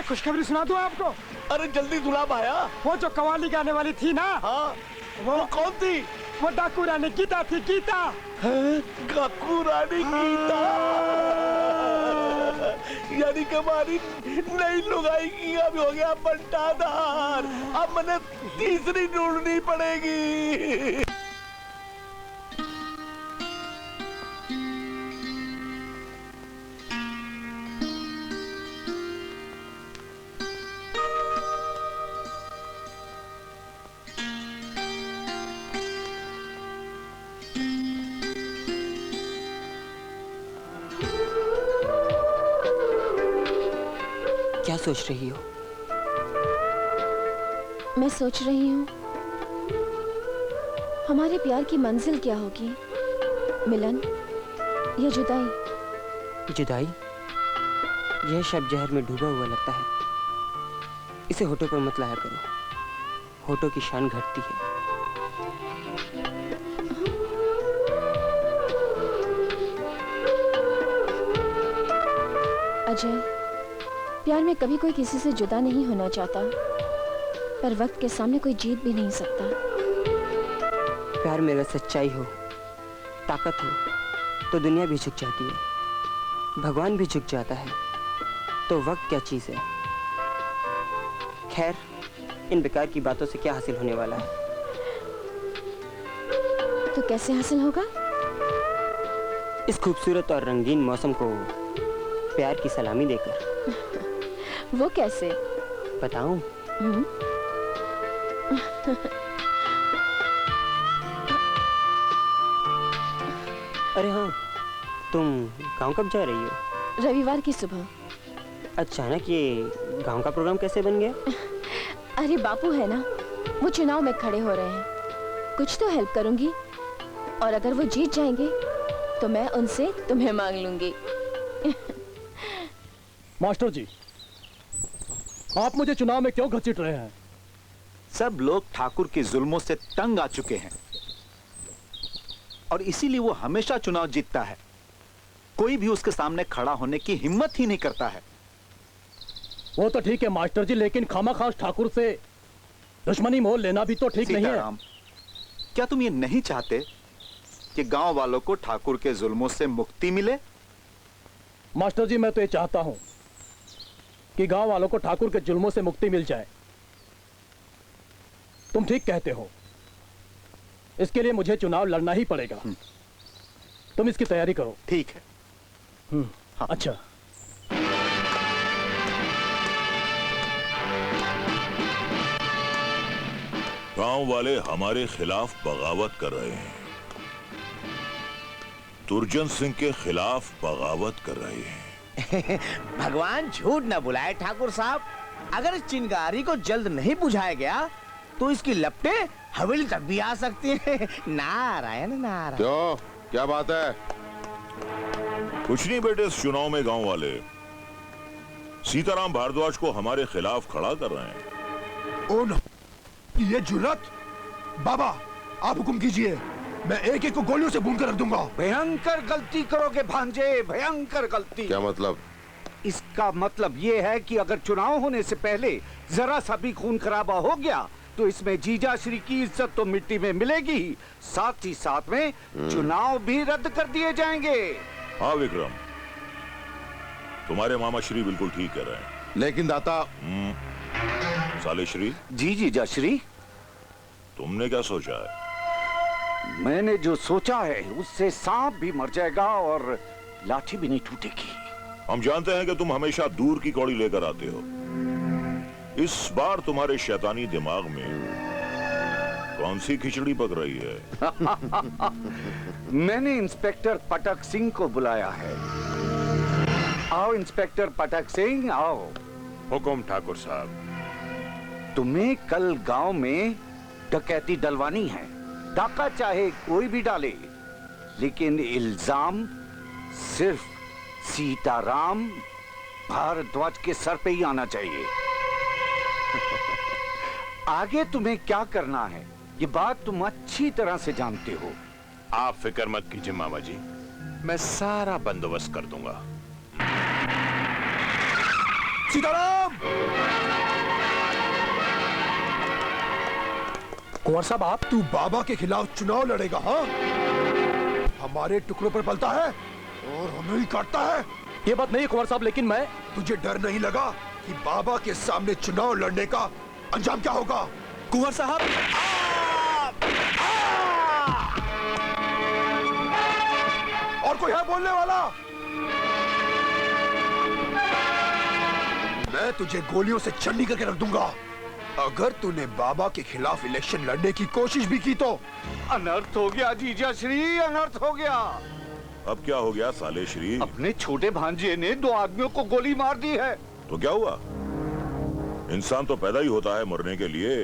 खुशखबरी सुना दूं आपको? अरे जल्दी सुना भाया। वो जो कवाली गाने वाली थी ना, हाँ, वो कौन थी? वो डाकू रानी गीता थी, गीता। डाकू रानी गीता, यानी कि हमारी नई लुगाई की अब हो गया बंटाधार। अब मैंने तीसरी ढूंढनी पड़ेगी। क्या सोच रही हो? मैं सोच रही हूँ हमारे प्यार की मंजिल क्या होगी, मिलन या जुदाई? जुदाई? यह शब्द जहर में डूबा हुआ लगता है। इसे होठों पर मत लाया करो, होठों की शान घटती है। अजय, प्यार में कभी कोई किसी से जुदा नहीं होना चाहता, पर वक्त के सामने कोई जीत भी नहीं सकता। प्यार में अगर सच्चाई हो, ताकत हो, तो दुनिया भी झुक जाती है, भगवान भी झुक जाता है। तो वक्त क्या चीज है? खैर, इन बेकार की बातों से क्या हासिल होने वाला है? तो कैसे हासिल होगा? इस खूबसूरत और रंगीन मौसम को प्यार की सलामी देकर। वो कैसे? बताऊं? अरे हाँ, तुम गांव कब जा रही हो? रविवार की सुबह। अचानक ये गांव का प्रोग्राम कैसे बन गया? अरे बापू है ना, वो चुनाव में खड़े हो रहे हैं, कुछ तो हेल्प करूंगी, और अगर वो जीत जाएंगे तो मैं उनसे तुम्हें मांग लूंगी। मास्टर जी, आप मुझे चुनाव में क्यों घसीट रहे हैं? सब लोग ठाकुर के जुल्मों से तंग आ चुके हैं, और इसीलिए वो हमेशा चुनाव जीतता है। कोई भी उसके सामने खड़ा होने की हिम्मत ही नहीं करता है। वो तो ठीक है मास्टर जी, लेकिन खामाखास ठाकुर से दुश्मनी मोल लेना भी तो ठीक नहीं है। क्या तुम ये नहीं चाहते कि गांव वालों को ठाकुर के जुल्मों से मुक्ति मिले? मास्टर जी, मैं तो ये चाहता हूं कि गांव वालों को ठाकुर के जुल्मों से मुक्ति मिल जाए। तुम ठीक कहते हो, इसके लिए मुझे चुनाव लड़ना ही पड़ेगा। तुम इसकी तैयारी करो। ठीक है। हाँ। अच्छा। गांव वाले हमारे खिलाफ बगावत कर रहे हैं, दुर्जन सिंह के खिलाफ बगावत कर रहे हैं। भगवान झूठ न बुलाए ठाकुर साहब, अगर इस चिंगारी को जल्द नहीं बुझाया गया तो इसकी लपटें हवेली तक भी आ सकती हैं। नारायण नारायण। क्यों, क्या बात है? कुछ नहीं बेटे, इस चुनाव में गांव वाले सीताराम भारद्वाज को हमारे खिलाफ खड़ा कर रहे हैं। ओ नो, ये जुर्रत! बाबा, आप हुक्म कीजिए, मैं एक एक को गोलियों से भून कर रख दूंगा। भयंकर गलती करोगे भांजे, भयंकर गलती। क्या मतलब? इसका मतलब ये है कि अगर चुनाव होने से पहले जरा सा भी खून खराबा हो गया तो इसमें जीजा श्री की इज्जत तो मिट्टी में मिलेगी, साथ ही साथ में चुनाव भी रद्द कर दिए जाएंगे। हाँ विक्रम, तुम्हारे मामा श्री बिल्कुल ठीक कह रहे हैं। लेकिन दाता। साले श्री। जी जीजा श्री। तुमने क्या सोचा है? मैंने जो सोचा है उससे सांप भी मर जाएगा और लाठी भी नहीं टूटेगी। हम जानते हैं कि तुम हमेशा दूर की कौड़ी लेकर आते हो। इस बार तुम्हारे शैतानी दिमाग में कौन सी खिचड़ी पक रही है? मैंने इंस्पेक्टर पटक सिंह को बुलाया है। आओ इंस्पेक्टर पटक सिंह, आओ। हुकुम ठाकुर साहब। तुम्हें कल गांव में डकैती डलवानी है। डाका चाहे कोई भी डाले, लेकिन इल्जाम सिर्फ सीताराम भारद्वाज के सर पे ही आना चाहिए। आगे तुम्हें क्या करना है ये बात तुम अच्छी तरह से जानते हो। आप फिक्र मत कीजिए मामा जी, मैं सारा बंदोबस्त कर दूंगा। सीताराम! कुंवर साहब, आप? तू बाबा के खिलाफ चुनाव लड़ेगा? हाँ, हमारे टुकड़ों पर पलता है और हमें ही काटता है। ये बात नहीं है कुंवर साहब, लेकिन मैं। तुझे डर नहीं लगा कि बाबा के सामने चुनाव लड़ने का अंजाम क्या होगा? कुंवर साहब! और कोई है बोलने वाला? मैं तुझे गोलियों से छन्नी करके रख दूंगा अगर तूने बाबा के खिलाफ इलेक्शन लड़ने की कोशिश भी की तो। अनर्थ हो गया जीजा श्री, अनर्थ हो गया। अब क्या हो गया साले श्री? अपने छोटे भांजे ने 2 आदमियों को गोली मार दी है। तो क्या हुआ? इंसान तो पैदा ही होता है मरने के लिए,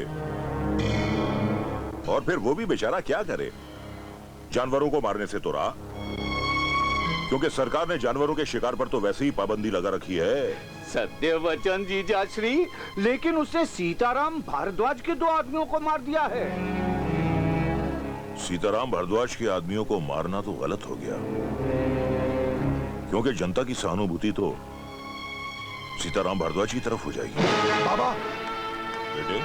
और फिर वो भी बेचारा क्या करे? जानवरों को मारने से तो रहा, क्योंकि सरकार ने जानवरों के शिकार पर तो वैसे ही पाबंदी लगा रखी है। सत्य वचन जीजा श्री, लेकिन उसने सीताराम भारद्वाज के 2 आदमियों को मार दिया है। सीताराम भारद्वाज के आदमियों को मारना तो गलत हो गया, क्योंकि जनता की सहानुभूति तो सीताराम भारद्वाज की तरफ हो जाएगी। बाबा! बेटे,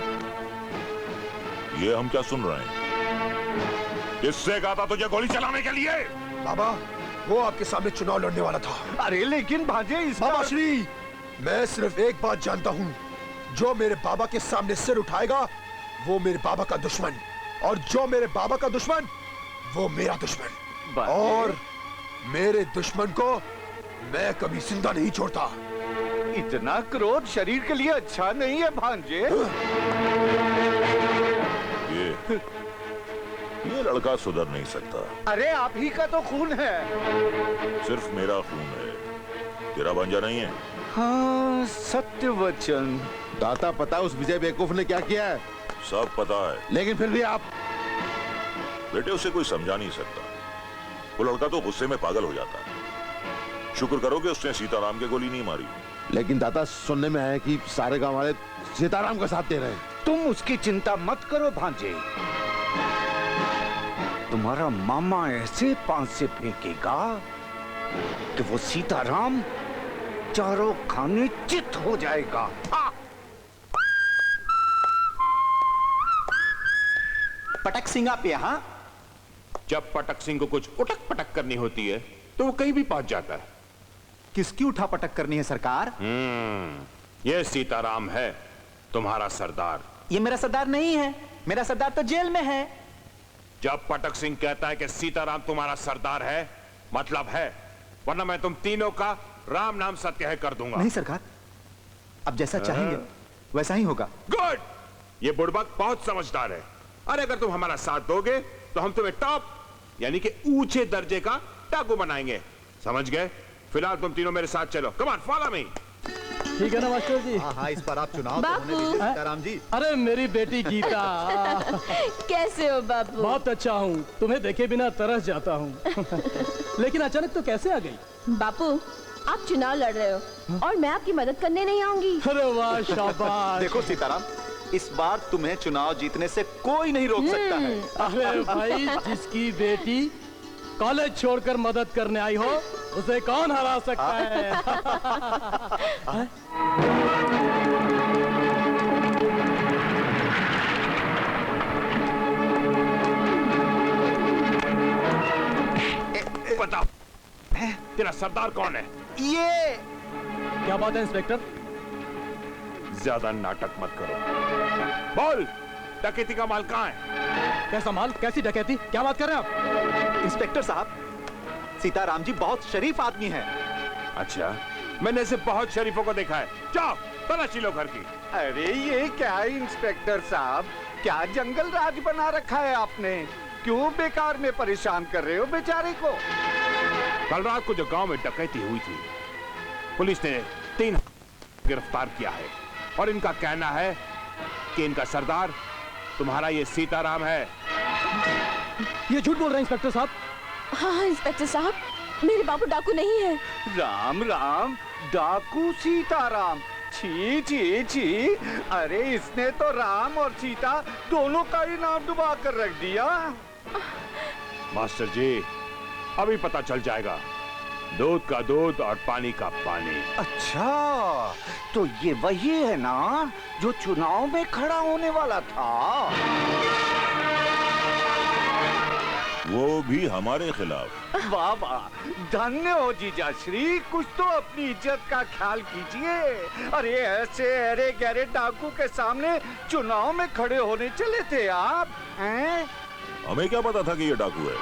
ये हम क्या सुन रहे हैं? किससे कहा था तुझे गोली चलाने के लिए? बाबा, वो आपके सामने चुनाव लड़ने वाला था। अरे लेकिन भांजे, बाबा श्री, मैं सिर्फ एक बात जानता हूँ, जो मेरे बाबा के सामने सिर उठाएगा वो मेरे बाबा का दुश्मन, और जो मेरे बाबा का दुश्मन वो मेरा दुश्मन, और मेरे दुश्मन को मैं कभी जिंदा नहीं छोड़ता। इतना क्रोध शरीर के लिए अच्छा नहीं है भांजे। ये लड़का सुधर नहीं सकता। अरे आप ही का तो खून है। सिर्फ मेरा खून है, तेरा भांजा नहीं है। हाँ, सत्य वचन। दाता, पता उस विजय बेवकूफ ने क्या किया है? सब पता है, लेकिन फिर भी आप। बेटे, उसे कोई समझा नहीं सकता। वो लड़का तो गुस्से में पागल हो जाता है। शुक्र करो कि उसने सीताराम के गोली नहीं मारी। लेकिन दाता, सुनने में आया कि सारे गांव वाले सीताराम का साथ दे रहे हैं। तुम उसकी चिंता मत करो भांजे, तुम्हारा मामा ऐसे 5 से फेंकेगा कि वो सीताराम चारों खाने चित हो जाएगा। पटक सिंह आप यहाँ? जब पटक सिंह को कुछ उटक पटक करनी होती है तो वो कहीं भी पहुंच जाता है। किसकी उठा पटक करनी है सरकार? ये सीताराम है तुम्हारा सरदार। ये मेरा सरदार नहीं है, मेरा सरदार तो जेल में है। जब पटक सिंह कहता है कि सीताराम तुम्हारा सरदार है, मतलब है, वरना मैं तुम तीनों का राम नाम सत्य कर दूंगा। नहीं सरकार, अब जैसा चाहेंगे वैसा ही होगा। गुड! ये बुड़बक बहुत समझदार है। अरे अगर तुम हमारा साथ दोगे तो हम तुम्हें टॉप यानी कि ऊंचे दर्जे का डाकू बनाएंगे, समझ गए? फिलहाल तुम तीनों मेरे साथ चलो। Come on, follow me. ठीक है ना मास्टर जी? हाँ, इस पर आप चुनाव तो बापू। होने दीजिए सीताराम जी। अरे मेरी बेटी गीता। कैसे हो बापू? बहुत अच्छा हूँ, तुम्हें देखे बिना तरस जाता हूँ। लेकिन अचानक तो कैसे आ गई? बापू, आप चुनाव लड़ रहे हो और मैं आपकी मदद करने नहीं आऊंगी। अरे वाह, शाबाश। देखो सीताराम, इस बार तुम्हें चुनाव जीतने से कोई नहीं रोक सकता है। अरे भाई, जिसकी बेटी कॉलेज छोड़कर मदद करने आई हो, उसे कौन हरा सकता है? बता, तेरा सरदार कौन है? ये क्या बात है इंस्पेक्टर? ज्यादा नाटक मत करो। बोल, डकैती का माल कहाँ है? कैसा माल? कैसी डकैती? क्या बात कर रहे हैं आप? इंस्पेक्टर साहब, सीताराम जी बहुत शरीफ आदमी है। अच्छा, मैंने ऐसे बहुत शरीफों को देखा है। जाओ, तलाशी लो घर की। अरे ये क्या है इंस्पेक्टर साहब, क्या जंगल राज बना रखा है आपने? क्यों बेकार में परेशान कर रहे हो बेचारे को? कल रात को जो गांव में डकैती हुई थी, पुलिस ने 3 गिरफ्तार किया है और इनका कहना है कि इनका सरदार तुम्हारा ये सीताराम है। ये झूठ बोल रहे हैं इंस्पेक्टर साहब। हाँ इंस्पेक्टर साहब, मेरे बाबू डाकू नहीं है। राम राम, डाकू सीताराम, छी छी छी। अरे इसने तो राम और सीता दोनों का ही नाम डुबा कर रख दिया। मास्टर जी, अभी पता चल जाएगा, दूध का दूध और पानी का पानी। अच्छा, तो ये वही है ना जो चुनाव में खड़ा होने वाला था? वो भी हमारे खिलाफ। वाह वाह, धन्य हो जीजा श्री, कुछ तो अपनी इज्जत का ख्याल कीजिए। अरे ऐसे अरे गहरे डाकू के सामने चुनाव में खड़े होने चले थे आप हैं? हमें क्या पता था कि ये डाकू है?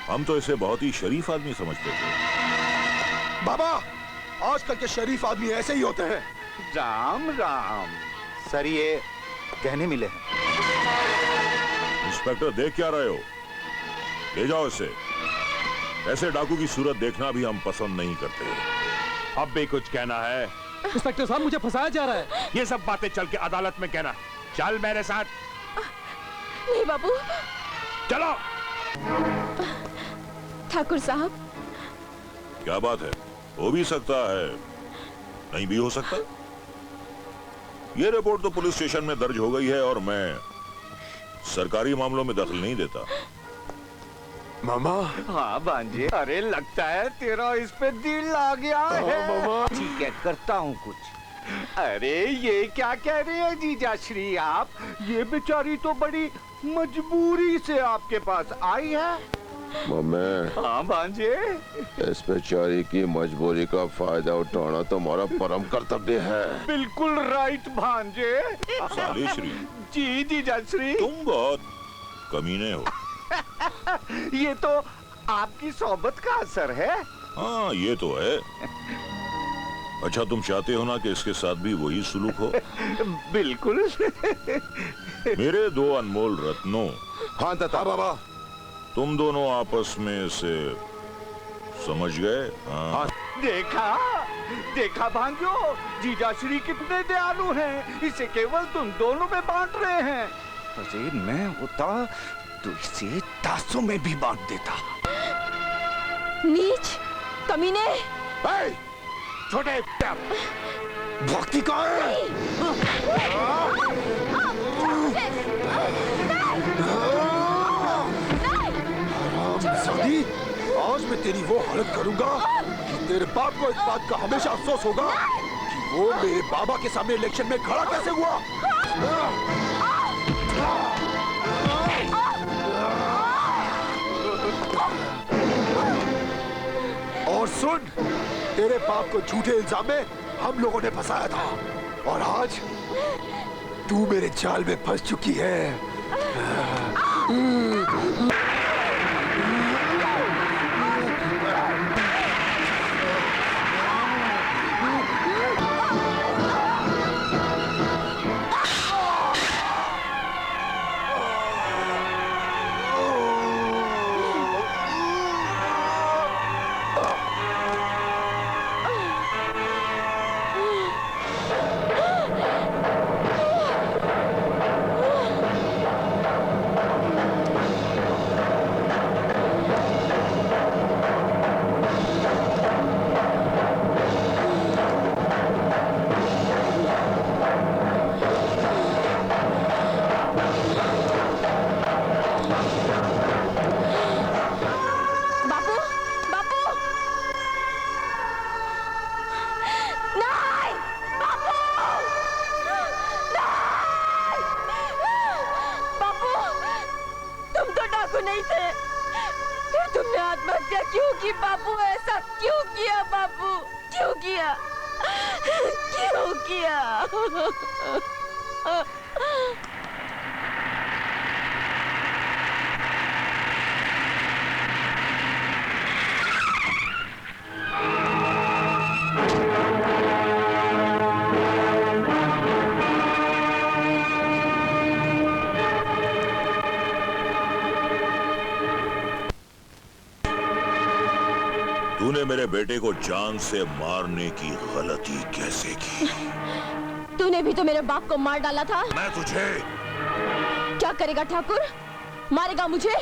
हम तो इसे बहुत ही शरीफ आदमी समझते थे। बाबा, आजकल के शरीफ आदमी ऐसे ही होते हैं। राम राम। सर, ये गहने मिले हैं। इंस्पेक्टर, देख क्या रहे हो? ले जाओ इसे। ऐसे डाकू की सूरत देखना भी हम पसंद नहीं करते। अब भी कुछ कहना है? इंस्पेक्टर साहब, मुझे फंसाया जा रहा है। ये सब बातें चल के अदालत में कहना। चल मेरे साथ। नहीं बाबू। चलो। ठाकुर साहब। क्या बात है? हो भी सकता है, नहीं भी हो सकता। ये रिपोर्ट तो पुलिस स्टेशन में दर्ज हो गई है और मैं सरकारी मामलों में दखल नहीं देता। मामा। हाँ भांजे, अरे लगता है तेरा इस पे दिल आ गया है। ठीक है, करता हूँ कुछ। अरे ये क्या कह रहे हैं जीजा श्री आप? ये बेचारी तो बड़ी मजबूरी से आपके पास आई है। मम्मी। हाँ भांजे। इस बेचारी की मजबूरी का फायदा उठाना तुम्हारा परम कर्तव्य है। बिल्कुल राइट भांजे। सालेश्री। जी जीजा श्री। तुम बहुत कमीने हो। ये तो आपकी सोबत का असर है। हाँ, ये तो है। अच्छा, तुम चाहते हो ना कि इसके साथ भी वही सुलूक हो? बिल्कुल। मेरे 2 अनमोल रत्नों। हाँ दादा। बाबा, तुम दोनों आपस में से समझ गए? हाँ। देखा देखा भांजो, जीजा श्री कितने दयालु हैं। इसे केवल तुम दोनों में बांट रहे हैं। अरे मैं होता तो इसे 10 में भी बांट देता। नीच, कमीने। छोटे भक्ति का सदी, आज मैं तेरी वो हालत करूंगा कि तेरे बाप को इस बात का हमेशा अफसोस होगा कि वो मेरे बाबा के सामने इलेक्शन में खड़ा कैसे हुआ। और सुन, तेरे बाप को झूठे इल्जाम में हम लोगों ने फंसाया था और आज तू मेरे जाल में फंस चुकी है। ऐसा क्यों की बापू, ऐसा क्यों किया बापू, क्यों किया, क्यों किया? तूने मेरे बेटे को जान से मारने की गलती कैसे की? तूने भी तो मेरे बाप को मार डाला था। मैं तुझे क्या करेगा ठाकुर? मारेगा मुझे?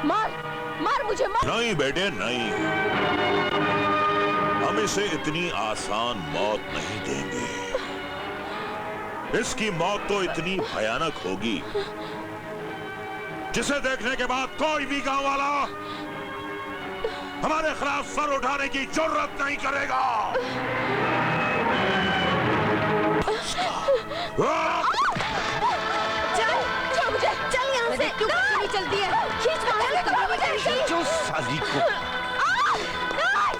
मार मार मुझे, मार। नहीं बेटे नहीं, हम इसे इतनी आसान मौत नहीं देंगे। इसकी मौत तो इतनी भयानक होगी जिसे देखने के बाद कोई भी गांव वाला हमारे खिलाफ सर उठाने की जरूरत नहीं करेगा। चल छोड़ मुझे, चल यहाँ से। क्यों नहीं चलती है? खींच मुझे, खींचो साली को,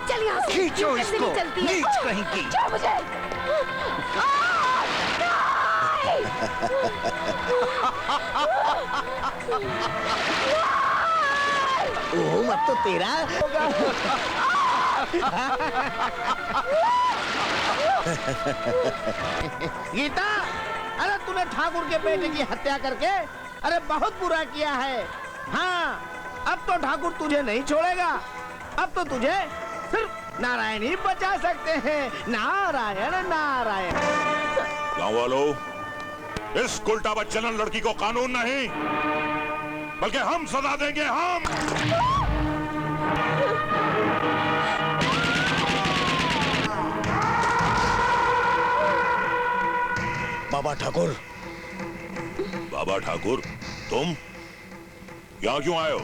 चल यहाँ से। खींचो इसको, नीच कहीं की। छोड़ मुझे। ओह, अब तो तेरा होगा। गीता, अरे तूने ठाकुर के बेटे की हत्या करके अरे बहुत बुरा किया है। हाँ, अब तो ठाकुर तुझे नहीं छोड़ेगा। अब तो तुझे सिर्फ नारायण ही बचा सकते हैं। नारायण नारायण। गांव वालों, इस उल्टा बच्चन लड़की को कानून नहीं बल्कि हम सजा देंगे, हम। बाबा ठाकुर। बाबा ठाकुर, तुम यहाँ क्यों आए हो?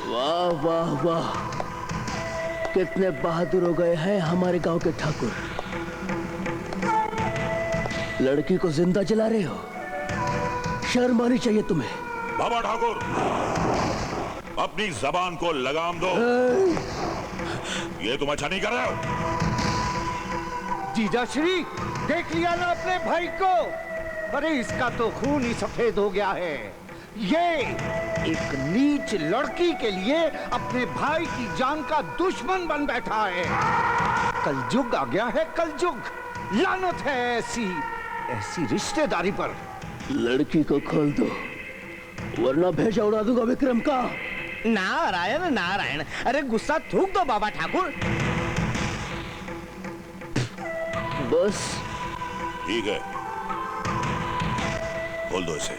वाह वाह वाह, कितने बहादुर हो गए हैं हमारे गांव के ठाकुर। लड़की को जिंदा जला रहे हो, शर्म आनी चाहिए तुम्हें। बाबा ठाकुर, अपनी जबान को लगाम दो। ये तुम अच्छा नहीं कर रहे हो। जीजाश्री, देख लिया ना अपने भाई को? अरे इसका तो खून ही सफेद हो गया है। ये एक नीच लड़की के लिए अपने भाई की जान का दुश्मन बन बैठा है। कलयुग आ गया है, कलयुग। लानत है ऐसी रिश्तेदारी पर। लड़की को खोल दो वरना भेजा उड़ा दूंगा विक्रम का। नारायण नारायण। अरे गुस्सा थूक दो बाबा ठाकुर। बस ठीक है, खोल दो इसे।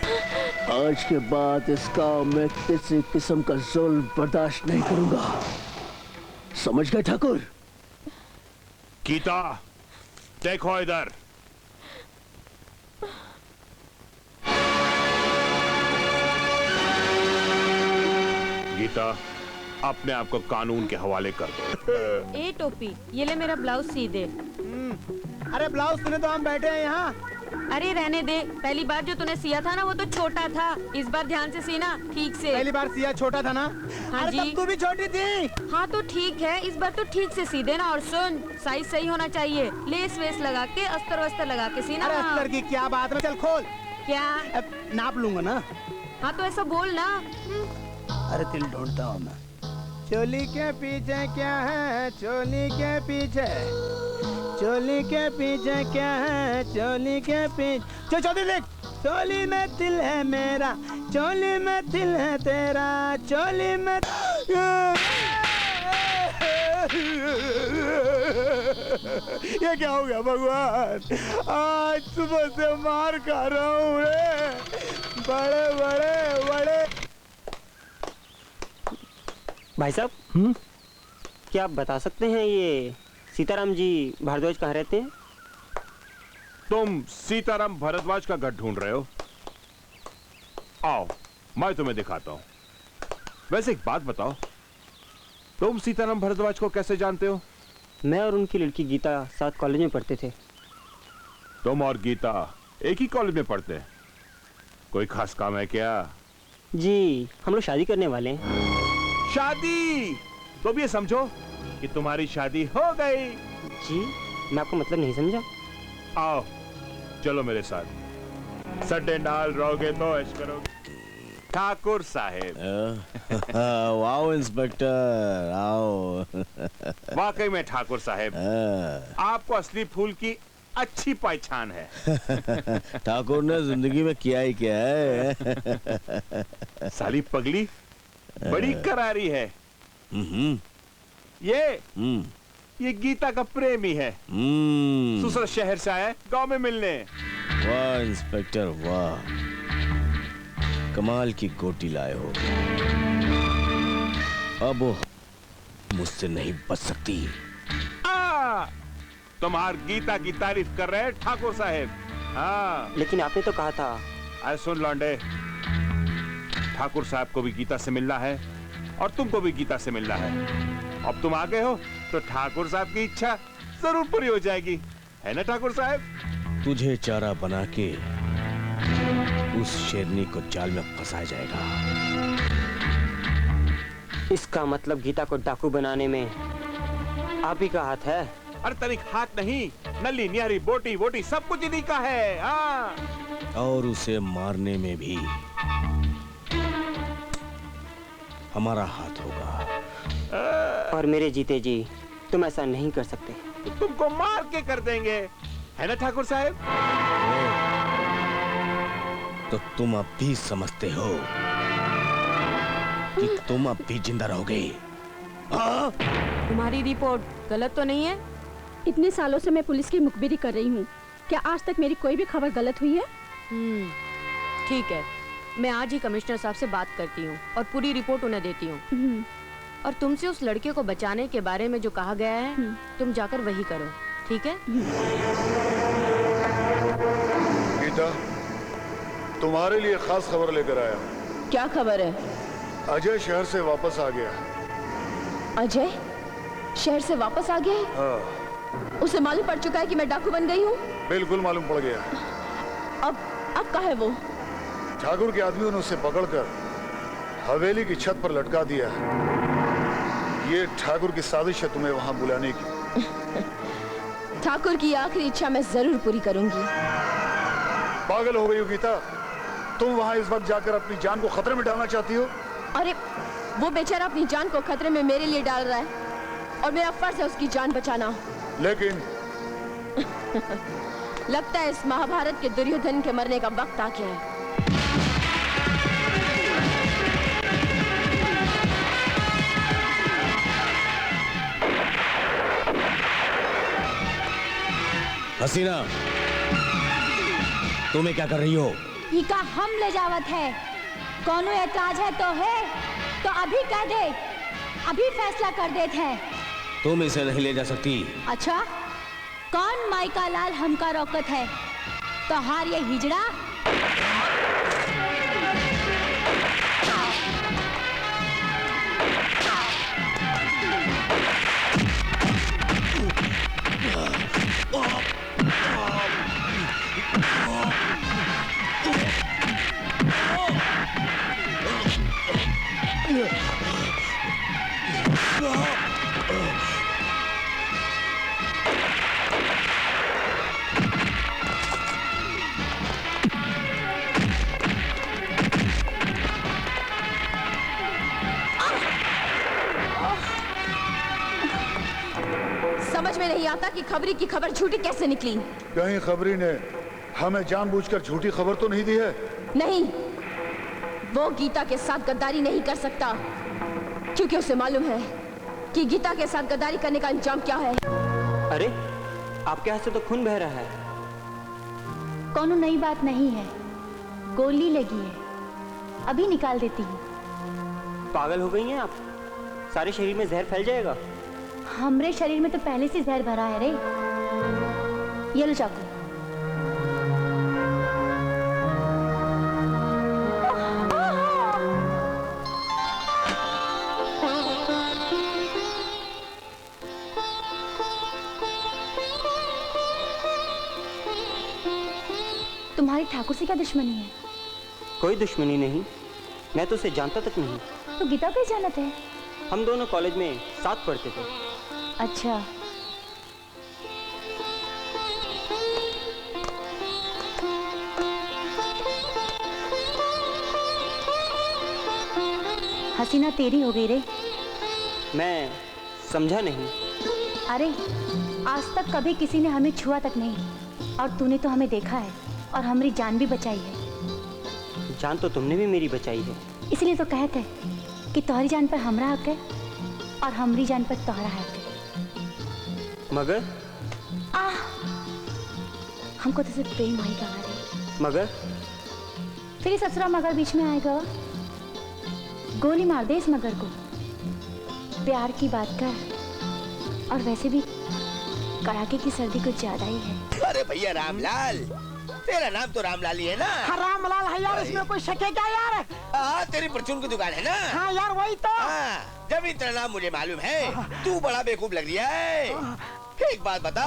आज के बाद इस गांव में किसी किस्म का जुल्म बर्दाश्त नहीं करूंगा, समझ गए ठाकुर? गीता, देखो इधर। गीता, अपने आप को कानून के हवाले कर दो। ए टोपी, ये ले मेरा ब्लाउज सी दे। अरे ब्लाउज तूने तो हम बैठे हैं यहाँ। अरे रहने दे, पहली बार जो तूने सिया था ना वो तो छोटा था, इस बार ध्यान से सीना ठीक से। पहली बार सिया छोटा था ना? हाँ अरे जी। तब तू भी छोटी थी। हाँ तो ठीक है, इस बार तो ठीक से सी देना। और सुन, साइज सही होना चाहिए, लेस वेस लगा के अस्तर वस्तर लगा के सीना। अरे अस्तर की क्या बात है, चल खोल। क्या? नाप लूंगा ना। हाँ तो ऐसा बोल ना। अरे तिल ढूंढता हूँ मैं। चोली के पीछे क्या है, चोली के पीछे, चोली के पीछे क्या है, चोली के पीछे। चोली देख, चोली में तिल है मेरा, चोली में तिल है तेरा, चोली में। ये क्या हो गया भगवान? आज सुबह से मार खा रहा हूँ रे। बड़े बड़े बड़े। भाई साहब, क्या आप बता सकते हैं ये सीताराम जी भारद्वाज कहाँ रहते हैं? तुम सीताराम भारद्वाज का घर ढूंढ रहे हो? आओ, मैं तुम्हें दिखाता हूँ। वैसे एक बात बताओ, तुम सीताराम भारद्वाज को कैसे जानते हो? मैं और उनकी लड़की गीता साथ कॉलेज में पढ़ते थे। तुम और गीता एक ही कॉलेज में पढ़ते हैं? कोई खास काम है क्या? जी, हम लोग शादी करने वाले हैं। शादी? तो भी ये समझो कि तुम्हारी शादी हो गई। जी मैं आपको मतलब नहीं समझा। आओ चलो मेरे साथ, सड्डे डाल रहोगे तो ऐश करोगे। ठाकुर साहेब। वाओ इंस्पेक्टर आओ। वाकई में ठाकुर साहेब, आपको असली फूल की अच्छी पहचान है। ठाकुर ने जिंदगी में किया ही क्या है। साली पगली बड़ी करारी है। ये गीता का प्रेमी है। दूसरा शहर से आया गांव में मिलने। वाह इंस्पेक्टर वाह, कमाल की गोटी लाए हो। अब वो मुझसे नहीं बच सकती। तुम्हार गीता की तारीफ कर रहे हैं ठाकुर साहेब। हाँ लेकिन आपने तो कहा था। अरे सुन लौंडे, ठाकुर साहब को भी गीता से मिलना है और तुमको भी गीता से मिलना है। अब तुम आ गए हो तो ठाकुर साहब की इच्छा जरूर पूरी हो जाएगी, है ना ठाकुर साहब? तुझे चारा बना के उस शेरनी को जाल में फंसाया जाएगा। इसका मतलब गीता को डाकू बनाने में आप ही का हाथ है? अरे तनिक हाथ नहीं, नली नियारी बोटी वोटी सब कुछ इन्हीं का है। हाँ। और उसे मारने में भी हमारा हाथ होगा। और मेरे जीते जी तुम ऐसा नहीं कर सकते। तो तुमको मार के कर देंगे, है ना ठाकुर साहब? तो तुम अब भी समझते हो कि तुम अब भी जिंदा रहोगे? तुम्हारी रिपोर्ट गलत तो नहीं है? इतने सालों से मैं पुलिस की मुखबिरी कर रही हूँ, क्या आज तक मेरी कोई भी खबर गलत हुई है? ठीक है, मैं आज ही कमिश्नर साहब से बात करती हूँ और पूरी रिपोर्ट उन्हें देती हूँ। और तुमसे उस लड़के को बचाने के बारे में जो कहा गया है, तुम जाकर वही करो, ठीक है? गीता, तुम्हारे लिए खास खबर लेकर आया। क्या खबर है? अजय शहर से वापस आ गया। अजय शहर से वापस आ गया? हाँ। उसे मालूम पड़ चुका है कि मैं डाकू बन गई हूँ? बिल्कुल मालूम पड़ गया। अब कहाँ है वो? ठाकुर के आदमियों ने उसे पकड़कर हवेली की छत पर लटका दिया। ये ठाकुर की साजिश है तुम्हें वहां बुलाने की। ठाकुर की आखिरी इच्छा मैं जरूर पूरी करूंगी। पागल हो गई हो गीता, तुम वहां इस वक्त जाकर अपनी जान को खतरे में डालना चाहती हो? अरे वो बेचारा अपनी जान को खतरे में मेरे लिए डाल रहा है और मेरा फर्ज है उसकी जान बचाना। लेकिन लगता है इस महाभारत के दुर्योधन के मरने का वक्त आ गया है। हसीना, तुम्हें क्या कर रही हो? इका हम ले जावत है, कौनो एतराज है तो अभी कह दे, अभी फैसला कर देते हैं। तुम इसे नहीं ले जा सकती। अच्छा, कौन माइका लाल हमका रोकत है? तो हार ये हिजड़ा? समझ में नहीं आता कि खबरी की खबर झूठी कैसे निकली। कहीं खबरी ने हमें जानबूझकर झूठी खबर तो नहीं दी है? नहीं, वो गीता के साथ गद्दारी नहीं कर सकता, क्योंकि उसे मालूम है कि गीता के साथ गद्दारी करने का अंजाम क्या है। अरे आपके हाथ से तो खून बह रहा है। कोनो नई बात नहीं है, गोली लगी है, अभी निकाल देती हूँ। पागल हो गई हैं आप? सारे शरीर में जहर फैल जाएगा। हमरे शरीर में तो पहले से जहर भरा है रे। ये लो चाकू। तुम्हारी ठाकुर से क्या दुश्मनी है? कोई दुश्मनी नहीं, मैं तो उसे जानता तक नहीं। तो गीता को जानत है? हम दोनों कॉलेज में साथ पढ़ते थे। अच्छा, हसीना तेरी हो गई रे। मैं समझा नहीं। अरे आज तक कभी किसी ने हमें छुआ तक नहीं, और तूने तो हमें देखा है और हमारी जान भी बचाई है। जान तो तुमने भी मेरी बचाई है। इसलिए तो कहते हैं कि तुम्हारी जान पर हमरा हक है और हमारी जान पर तुम्हारा हक है। मगर हमको तो सिर्फ प्रेम आएगा रे। मगर फिर ये ससुरा मगर बीच में आएगा। गोली मार दे इस मगर को। प्यार की बात कर, और वैसे भी कड़ाके की सर्दी कुछ ज्यादा ही है। अरे भैया रामलाल, तेरा नाम तो रामलाल ही है ना? हाँ रामलाल है यार, इसमें कोई शक है क्या यार? तेरी परचून की दुकान है ना? हाँ यार वही तो। जब इतना नाम मुझे मालूम है, तू बड़ा बेवकूफ लग रहा है। एक बात बता,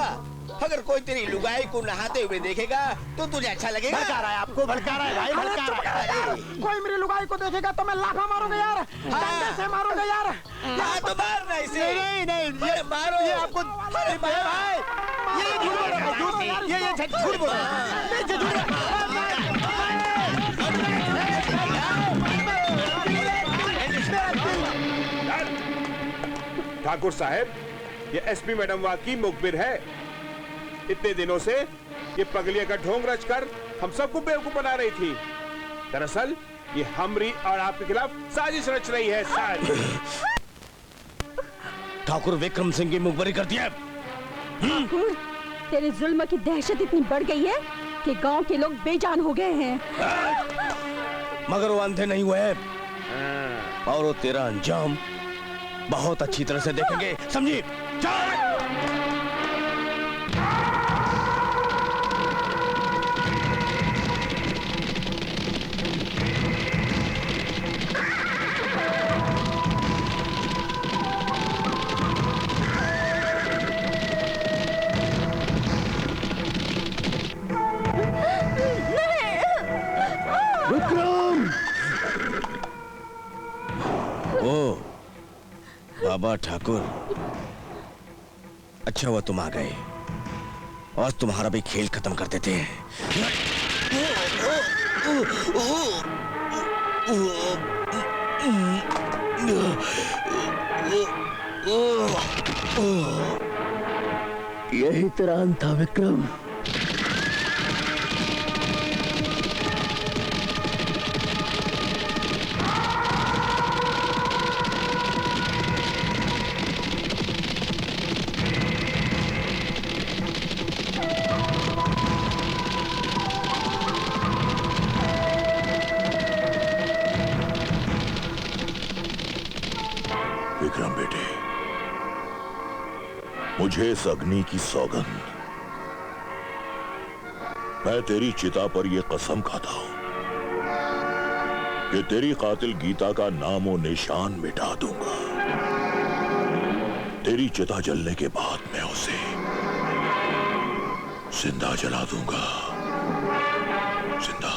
अगर कोई तेरी लुगाई को नहाते हुए देखेगा तो तुझे अच्छा लगेगा? भड़का रहा है आपको, भड़का रहा है भाई, भड़का रहा है। कोई मेरी लुगाई को देखेगा तो मैं लाफा मारूंगा यार, डंडे से मारूंगा यार। हाँ तो मारना इसे। नहीं, ये मारो। ये आपको भाई ये झूठ बोल रहा है, ये झूठ बोल रहा है। ठाकुर साहब, ये एसपी मैडम वाकई मुखबिर है। इतने दिनों से ये पगलिया का ढोंग रचकर हम सबको बेवकूफ बना रही थी। दरअसल ये हमरी और आपके खिलाफ साजिश रच रही है। साजिश। ठाकुर विक्रम सिंह की मुखबरी कर दिया। ठाकुर, तेरे जुल्म की दहशत इतनी बढ़ गई है कि गांव के लोग बेजान हो गए हैं। मगर वो अंधे नहीं हुए हैं, और वो तेरा अंजाम बहुत अच्छी तरह से देखेंगे, समझी? विक्रम! ओ बाबा ठाकुर, अच्छा हुआ तुम आ गए। आज तुम्हारा भी खेल खत्म कर देते हैं। यही तेरा अंत था विक्रम। विक्रम बेटे, मुझे इस अग्नि की सौगंध, मैं तेरी चिता पर यह कसम खाता हूं कि तेरी कातिल गीता का नामो निशान मिटा दूंगा। तेरी चिता जलने के बाद मैं उसे जिंदा जला दूंगा। जिंदा।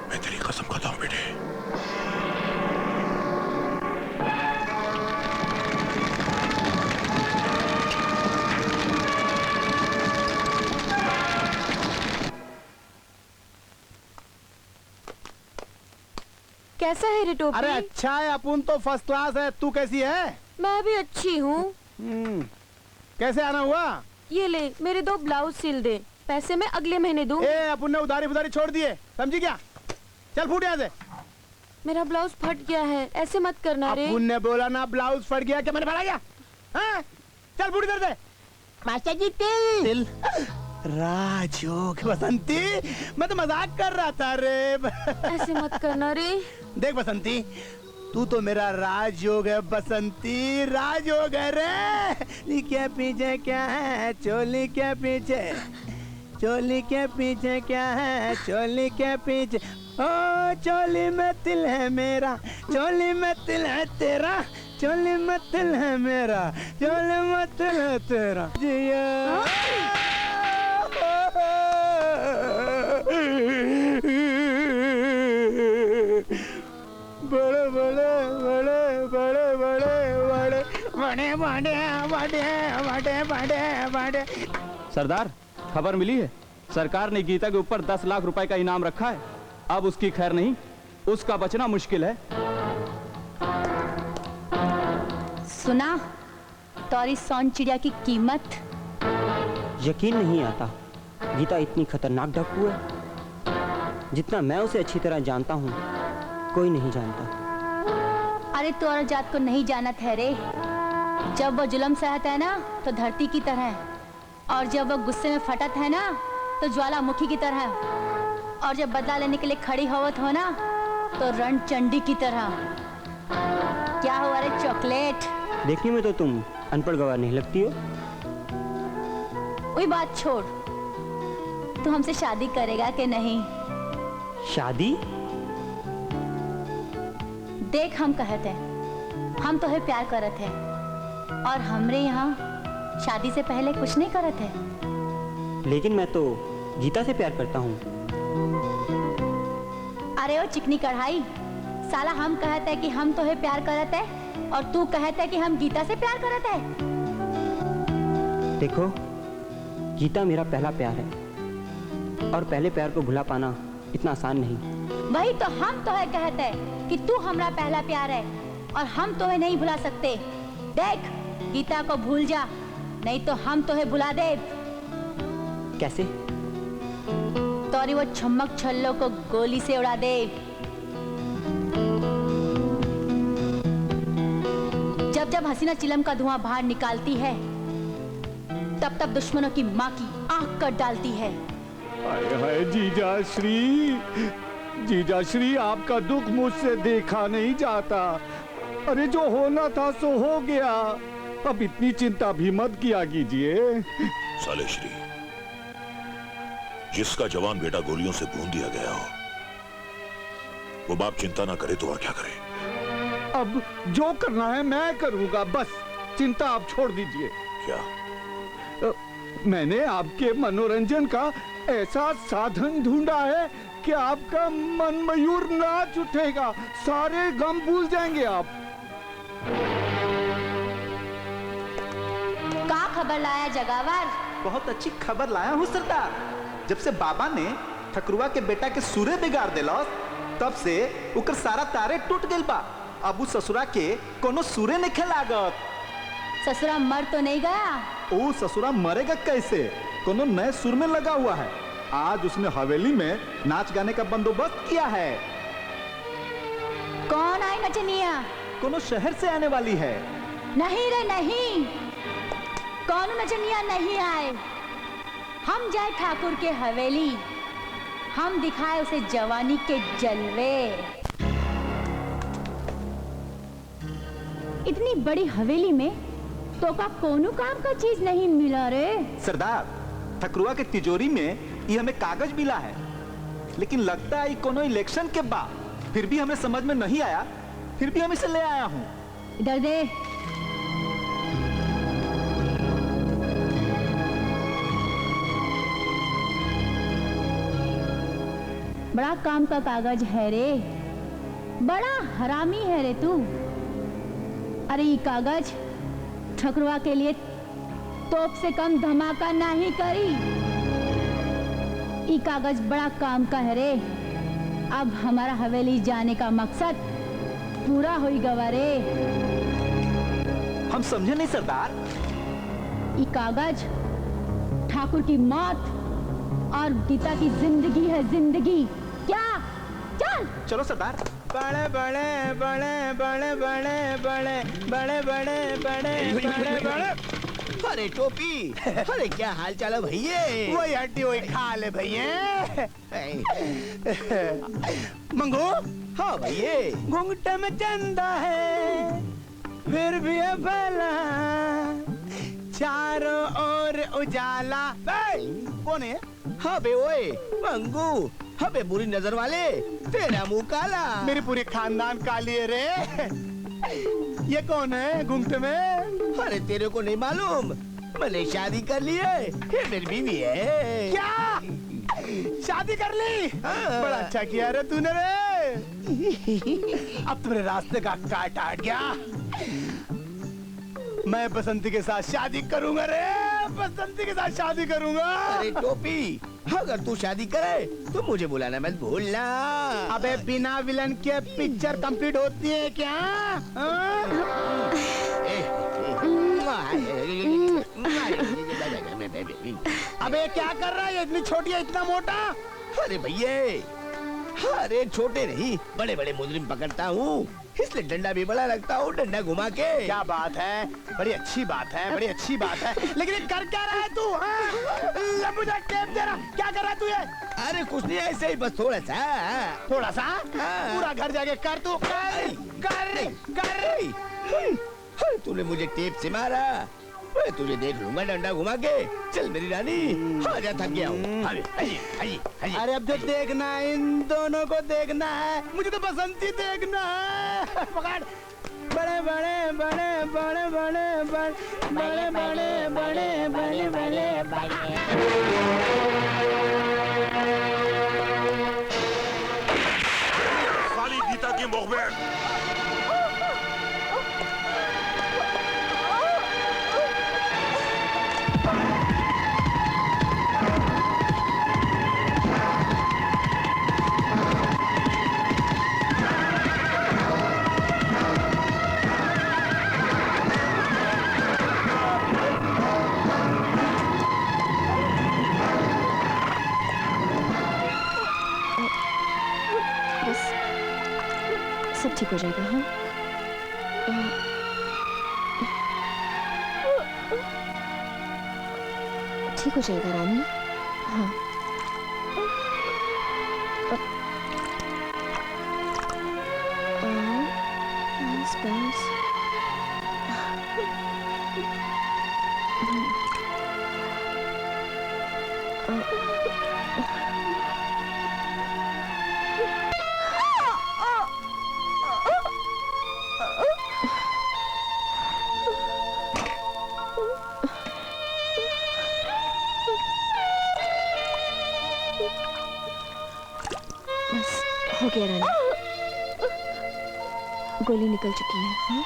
मैं तेरी कसम खाता हूं बेटे। कैसा है रे टोपी? अरे अच्छा है, अपुन तो फर्स्ट क्लास है। तू कैसी है? मैं भी अच्छी हूँ। कैसे आना हुआ? ये ले, मेरे 2 ब्लाउज सिल दे, पैसे मैं अगले महीने दूँ। अपुन ने उधारी बुधारी छोड़ दिए, समझी क्या? चल फूट यहाँ से। मेरा ब्लाउज फट गया है, ऐसे मत करना रे। अपुन ने बोला ना ब्लाउज फट गया, क्या मैंने भरा गया? हाँ? चल फूट इधर से। मास्टर जी तिल। राजयोग बसंती, मैं तो मजाक कर रहा था रे। ऐसे मत करना रे। देख बसंती, तू तो मेरा राजयोग है बसंती, राजयोग है रे। के पीछे क्या है? चोली के पीछे, चोली के पीछे क्या है? चोली के पीछे, ओ चोली में तिल है मेरा, चोली में तिल है तेरा, चोली में तिल है मेरा, चोली में तिल है तेरा। जिया बड़े बड़े बड़े बड़े बड़े सरदार, खबर मिली है, सरकार ने गीता के ऊपर 10 लाख रुपए का इनाम रखा है। अब उसकी खैर नहीं, उसका बचना मुश्किल है। सुना तोरी सोन चिड़िया की कीमत? यकीन नहीं आता, गीता इतनी खतरनाक डाकू है। जितना मैं उसे अच्छी तरह जानता हूँ, कोई नहीं जानता। अरे तो और जात को नहीं जाना ठहरे। जब वो जुल्म सहता है ना तो धरती की तरह, और जब वो गुस्से में फटत है ना तो ज्वालामुखी की तरह, और जब बदला लेने के लिए खड़ी होवत हो ना तो रणचंडी की तरह। क्या हुआ रे चॉकलेट? देखने में तो तुम अनपढ़ गवार नहीं लगती हो। वही बात छोड़, तू हमसे शादी करेगा कि नहीं? शादी? देख, हम कहते हैं हम तो है प्यार करत है, और हमरे यहाँ शादी से पहले कुछ नहीं करत है। लेकिन मैं तो गीता से प्यार करता हूँ। अरे ओ चिकनी कढ़ाई, साला हम कहते हैं कि हम तो है प्यार करत है, और तू कहते है कि हम गीता से प्यार करत है। देखो, गीता मेरा पहला प्यार है, और पहले प्यार को भुला पाना इतना आसान नहीं। वही तो हम तो है कहते हैं कि तू हमारा पहला प्यार है, और हम तुम्हें नहीं भुला सकते। देख, गीता को भूल जा, नहीं तो हम तुम्हें भुला दे। कैसे? तोरी वो छमक छल्लो को गोली से उड़ा दे। जब जब हसीना चिलम का धुआं बाहर निकालती है, तब तब दुश्मनों की माँ की आंख कट डालती है। हाय हाय जीजा श्री, आपका दुख मुझसे देखा नहीं जाता। अरे जो होना था सो हो गया, अब इतनी चिंता भी मत किया कीजिए। साले श्री, जिसका जवान बेटा गोलियों से भून दिया गया हो, वो बाप चिंता ना करे तो और क्या करे? अब जो करना है मैं करूंगा, बस चिंता आप छोड़ दीजिए। क्या? मैंने आपके मनोरंजन का ऐसा साधन ढूंढा है कि आपका मन मयूर नाच उठेगा, सारे गम भूल जाएंगे आप। का खबर लाया जगावर? बहुत अच्छी खबर लाया हूँ सरदार। जब से बाबा ने ठकुरवा के बेटा के सूर्य बिगाड़ दिला, तब से उकर सारा तारे टूट गइल बा। अब उस ससुरा के कोनो सूर्य नहीं लागत। ससुरा मर तो नहीं गया? ओ ससुरा मरेगा कैसे? कोनो नए सुर में लगा हुआ है। आज उसने हवेली में नाच गाने का बंदोबस्त किया है। कौन आई नचनिया? कोनो शहर से आने वाली है। नहीं रे नहीं, कौन नचनिया नहीं आए। हम जाए ठाकुर के हवेली, हम दिखाए उसे जवानी के जलवे। इतनी बड़ी हवेली में तो का कोनो काम का चीज नहीं मिला रे। सरदार, ठकुरवा के तिजोरी में ये हमें कागज मिला है, लेकिन लगता है कोनो इलेक्शन के बाद। फिर भी हमें समझ में नहीं आया, फिर भी हम इसे ले आया हूँ। इधर दे। बड़ा काम का कागज है रे, बड़ा हरामी है रे तू। अरे ये कागज ठकुरवा के लिए तोप से कम धमाका नहीं करी। ये कागज बड़ा काम का है रे। अब हमारा हवेली जाने का मकसद पूरा हो गवा रे। हम समझे नहीं सरदार। ये कागज ठाकुर की मौत और गीता की जिंदगी है, जिंदगी। क्या? चल चलो सरदार। बड़े बड़े बड़े बड़े बड़े बड़े बड़े बड़े बड़े बड़े बड़े। अरे टोपी, अरे क्या हाल चाल है भैया? वही हड्डी वही खाल है भैया। मंगू? हाँ भैया। घूंघटे में चंदा है, फिर भी है फैला, चारों ओर उजाला। कौन है? हाँ बे ओए मंगू, हबे बुरी नजर वाले, तेरा मुंह काला। मेरी पूरी खानदान काली है रे। ये कौन है घूंघटे में? अरे तेरे को नहीं मालूम, मैंने शादी कर ली है, ये मेरी बीवी है। क्या? शादी कर ली? बड़ा अच्छा किया रे तूने रे। अब तुम्हारे रास्ते का काट हट गया। मैं बसंती के साथ शादी करूंगा रे, बसंती के साथ शादी करूंगा। अरे टोपी, अगर तू शादी करे तो मुझे बुलाना मत भूलना। अबे बिना विलन के पिक्चर कंप्लीट होती है क्या? अबे क्या कर रहा है, इतनी छोटी है इतना मोटा? अरे भैया, अरे छोटे नहीं बड़े बड़े मुजरिम पकड़ता हूँ, इसलिए डंडा भी बड़ा रखता हूँ, डंडा घुमा के। क्या बात है, बड़ी अच्छी बात है, बड़ी अच्छी बात है। लेकिन ये कर क्या रहा है तू? मुझे टेप दे रहा, क्या कर रहा है तू ये? अरे कुछ नहीं, ऐसे ही बस थोड़ा सा। थोड़ा सा? पूरा घर जाके कर तू, कर। तूने मुझे टेप से मारा, मैं तुझे देख लूंगा डंडा घुमा के। चल मेरी रानी, आजा, थक गया हूँ। अरे अब जो देखना है इन दोनों को देखना है, मुझे तो बसंती देखना है। पकड़। बड़े बड़े बड़े बड़े बड़े बड़े बड़े बड़े बड़े बड़े बड़े। साली गीता की मुखबिर। सब ठीक हो जाएगा। हाँ, ठीक हो जाएगा रानी। हाँ, बस हो गया रानी, गोली निकल चुकी है। हाँ?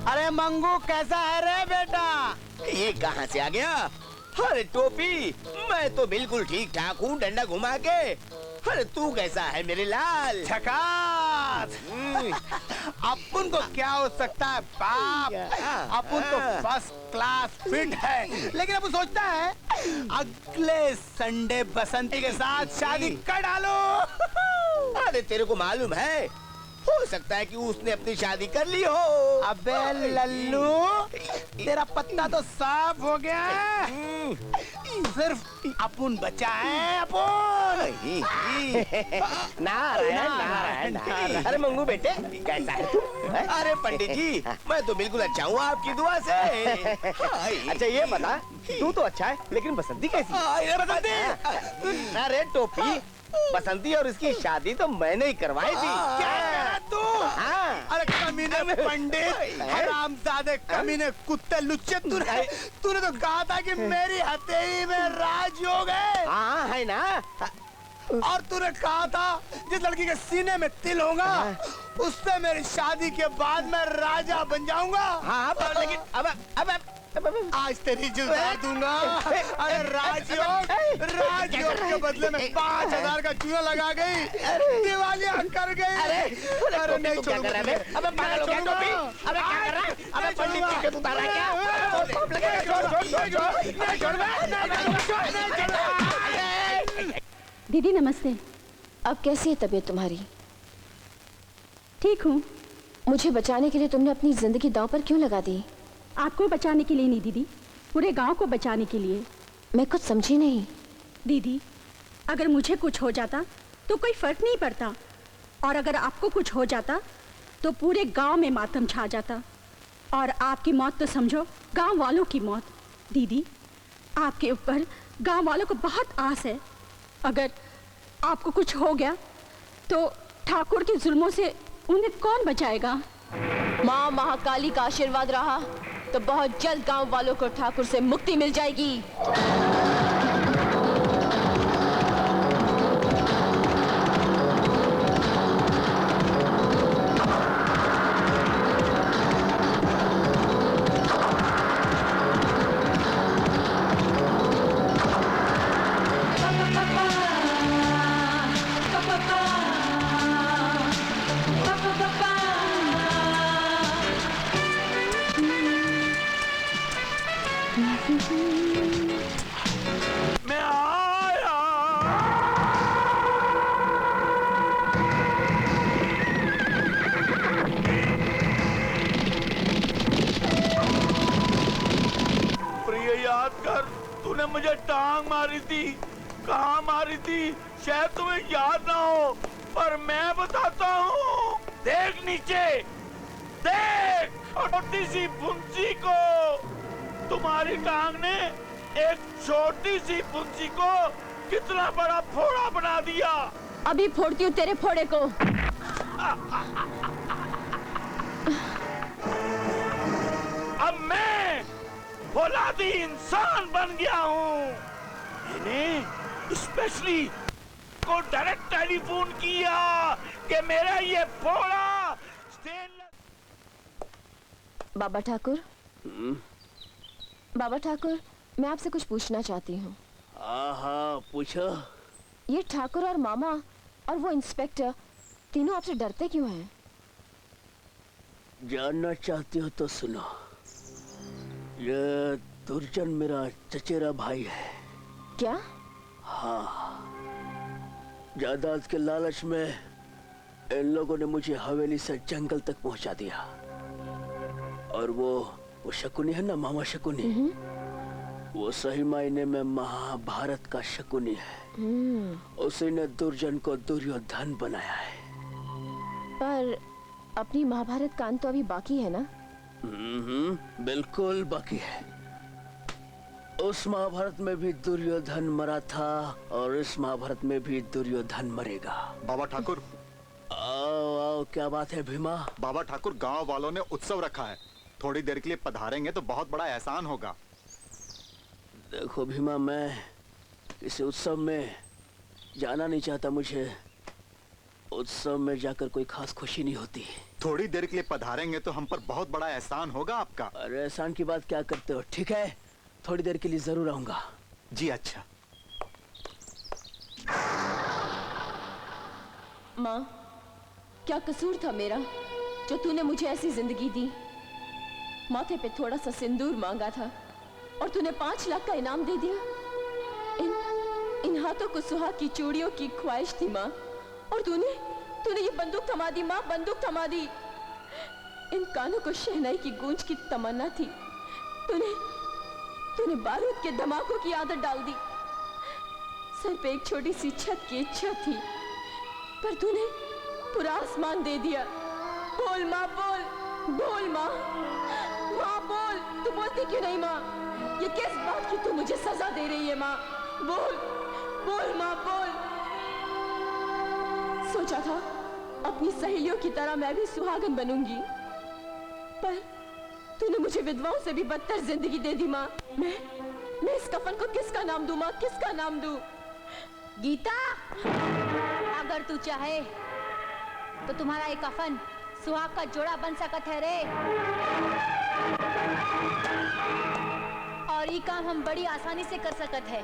अरे मंगू कैसा है रे बेटा? ये कहाँ से आ गया? अरे टोपी, मैं तो बिल्कुल ठीक ठाक हूँ डंडा घुमा के। अरे तू कैसा है मेरे लाल? झकास। अपन को क्या हो सकता है बाप, अपन तो फर्स्ट क्लास फिट है। लेकिन अब सोचता है अगले संडे बसंती के साथ शादी कर डालो। अरे तेरे को मालूम है, हो सकता है कि उसने अपनी शादी कर ली हो। अबे लल्लू, तेरा पत्ता तो साफ हो गया है। सिर्फ अपन बचा है, अपन। नारायण। अरे मंगू बेटे, कैसा है तू? अरे पंडित जी, मैं तो बिल्कुल अच्छा हूँ आपकी दुआ से। अच्छा ये बता, तू तो अच्छा है, लेकिन बसंती कैसी? बसंती? अरे टोपी, बसंती और इसकी शादी तो मैंने ही करवाई थी। क्या करा तू? अरे कमीने पंडित, हरामजादे कमीने, कुत्ते लुच्चे, तूने तो कहा था कि मेरी हथेली में राजयोग है। हाँ है ना। और तूने कहा था जिस लड़की के सीने में तिल होगा उससे मेरी शादी के बाद मैं राजा बन जाऊंगा। हाँ लेकिन अब आज तेरी जुदा दूंगा। अरे राजयोग के बदले में 5000 का चूना लगा गई, दिवालिया कर गई। अरे नहीं छोड़ूंगा। अबे पागल हो गया टोपी? अबे क्या कर रहा है? अबे पंडित जी के तू तारा क्या? दीदी नमस्ते। अब कैसी है तबीयत तुम्हारी? ठीक हूँ। मुझे बचाने के लिए तुमने अपनी जिंदगी दांव पर क्यों लगा दी? आपको बचाने के लिए नहीं दीदी, पूरे गांव को बचाने के लिए। मैं कुछ समझी नहीं। दीदी, अगर मुझे कुछ हो जाता तो कोई फर्क नहीं पड़ता, और अगर आपको कुछ हो जाता तो पूरे गांव में मातम छा जाता, और आपकी मौत तो समझो गांव वालों की मौत। दीदी, आपके ऊपर गांव वालों को बहुत आस है। अगर आपको कुछ हो गया तो ठाकुर के जुल्मों से उन्हें कौन बचाएगा? माँ महाकाली का आशीर्वाद रहा तो बहुत जल्द गांव वालों को ठाकुर से मुक्ति मिल जाएगी। मैं आया। प्रिय, याद कर, तूने मुझे टांग मारी थी। कहाँ मारी थी शायद तुम्हें याद ना हो, पर मैं बताता हूँ। देख नीचे, देख छोटी सी फुंसी को। तुम्हारी टांग ने एक छोटी सी फुंसी को कितना बड़ा फोड़ा बना दिया। अभी फोड़ती हूँ तेरे फोड़े को। अब मैं फौलादी इंसान बन गया हूँ। मैंने स्पेशली को डायरेक्ट टेलीफोन किया कि मेरा ये फोड़ा बाबा ठाकुर। बाबा ठाकुर, मैं आपसे कुछ पूछना चाहती हूँ। हाँ, पूछो। ये ठाकुर और मामा और वो इंस्पेक्टर तीनों आपसे डरते क्यों हैं? जानना चाहती हो तो सुनो। ये दुर्जन मेरा चचेरा भाई है। क्या? हाँ, जायदाद के लालच में इन लोगों ने मुझे हवेली से जंगल तक पहुंचा दिया। और वो शकुनी है ना, मामा शकुनी, वो सही मायने में महाभारत का शकुनी है। उसी ने दुर्जन को दुर्योधन बनाया है। पर अपनी महाभारत का अंत तो अभी बाकी है ना? बिल्कुल बाकी है। उस महाभारत में भी दुर्योधन मरा था और इस महाभारत में भी दुर्योधन मरेगा। बाबा ठाकुर। आओ आओ, क्या बात है भीमा? बाबा ठाकुर, गांव वालों ने उत्सव रखा है, थोड़ी देर के लिए पधारेंगे तो बहुत बड़ा एहसान होगा। देखो भीमा, मैं इस उत्सव में जाना नहीं चाहता। मुझे उत्सव में जाकर कोई खास खुशी नहीं होती। थोड़ी देर के लिए पधारेंगे तो हम पर बहुत बड़ा एहसान होगा आपका। अरे एहसान की बात क्या करते हो? ठीक है, थोड़ी देर के लिए जरूर आऊंगा। जी अच्छा। माँ, क्या कसूर था मेरा जो तूने मुझे ऐसी जिंदगी दी? माथे पे थोड़ा सा सिंदूर मांगा था और तूने 5 लाख का इनाम दे दिया। इन हाथों को सुहाग की चूड़ियों की ख्वाहिश थी माँ, और तूने ये बंदूक थमा दी माँ, बंदूक थमा दी। इन कानों को शहनाई की गूंज की तमन्ना थी। तूने बारूद के धमाकों की आदत डाल दी। सर पे एक छोटी सी छत की इच्छा थी, पर तूने पूरा आसमान दे दिया। बोल माँ, बोल बोल माँ, माँ बोल। तू बोलती क्यों नहीं माँ? ये किस बात की तू मुझे सजा दे रही है माँ? बोल बोल माँ, बोल। सोचा था अपनी सहेलियों की तरह मैं भी सुहागन बनूंगी, पर तूने मुझे विधवाओं से भी बदतर जिंदगी दे दी माँ। मैं इस कफन को किसका नाम दूं माँ, किसका नाम दूं? गीता, अगर तू चाहे तो तुम्हारा एक कफन सुहाग का जोड़ा बन सकत है रे। और ये काम हम बड़ी आसानी से कर सकत है,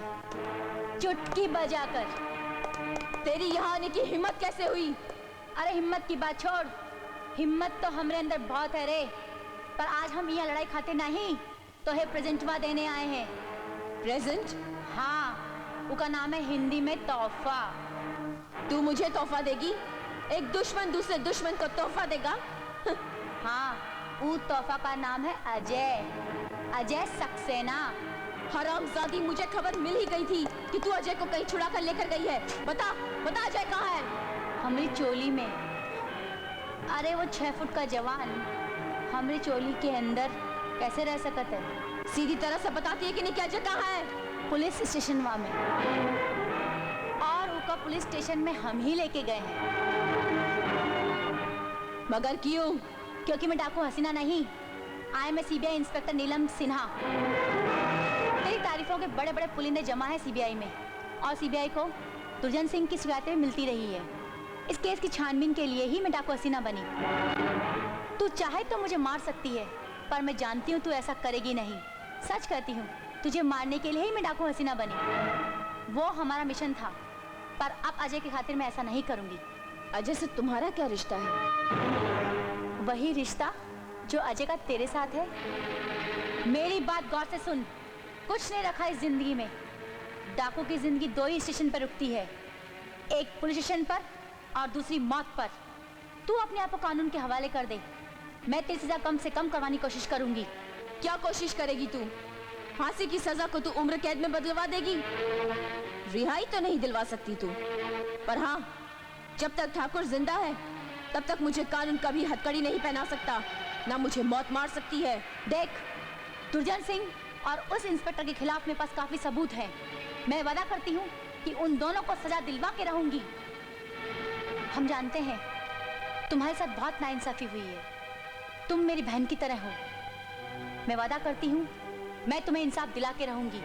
चुटकी बजाकर। तेरी यहाँ आने की हिम्मत कैसे हुई? अरे हिम्मत की बात छोड़, हिम्मत तो हमरे अंदर बहुत है रे। पर आज हम यहाँ लड़ाई खाते नहीं, तो है प्रेजेंटवा देने आए हैं। प्रेजेंट? हाँ, उसका नाम है हिंदी में तोहफा। तू मुझे तोहफा देगी? एक दुश्मन दूसरे दुश्मन को तोहफा देगा? हाँ, उस तोहफा का नाम है अजय, अजय सक्सेना। हरामजादी, मुझे खबर मिल ही गई थी कि तू अजय को कहीं छुड़ा कर लेकर गई है। बता बता, अजय कहाँ है? हमारी चोली में। अरे वो 6 फुट का जवान हमारी चोली के अंदर कैसे रह सकता है? सीधी तरह से बताती है कि नहीं कि अजय कहाँ है? पुलिस स्टेशन वहाँ में, और उसका पुलिस स्टेशन में हम ही लेके गए हैं। मगर क्यों? क्योंकि मैं डाकू हसीना नहीं, आई एम सीबीआई इंस्पेक्टर नीलम सिन्हा। तेरी तारीफों के बड़े बड़े पुलिंदे जमा है सीबीआई में, और सीबीआई को दुर्जन सिंह की शिकायतें मिलती रही है। इस केस की छानबीन के लिए ही मैं डाकू हसीना बनी। तू चाहे तो मुझे मार सकती है, पर मैं जानती हूँ तू ऐसा करेगी नहीं। सच कहती हूँ, तुझे मारने के लिए ही मैं डाकू हसीना बनी। वो हमारा मिशन था, पर अब अजय की खातिर मैं ऐसा नहीं करूँगी। अजय से तुम्हारा क्या रिश्ता है? वही रिश्ता जो अजय का तेरे साथ है। मेरी बात गौर से सुन, कुछ नहीं रखा इस जिंदगी में। डाकू की जिंदगी दो ही स्टेशन पर रुकती है, एक पुलिस स्टेशन पर और दूसरी मौत पर। तू अपने आप को कानून के हवाले कर दे, मैं तेरी सजा कम से कम करवाने की कोशिश करूंगी। क्या कोशिश करेगी तू? फांसी की सजा को तू उम्र कैद में बदलवा देगी? रिहाई तो नहीं दिलवा सकती तू, पर हाँ, जब तक ठाकुर जिंदा है तब तक मुझे कानून कभी हथकड़ी नहीं पहना सकता, ना मुझे मौत मार सकती है। देख, दुर्जन सिंह और उस इंस्पेक्टर के खिलाफ मेरे पास काफी सबूत हैं। मैं वादा करती हूँ कि उन दोनों को सजा दिलवा के रहूंगी। हम जानते हैं तुम्हारे साथ बहुत नाइंसाफी हुई है, तुम मेरी बहन की तरह हो। मैं वादा करती हूँ मैं तुम्हें इंसाफ दिला के रहूंगी।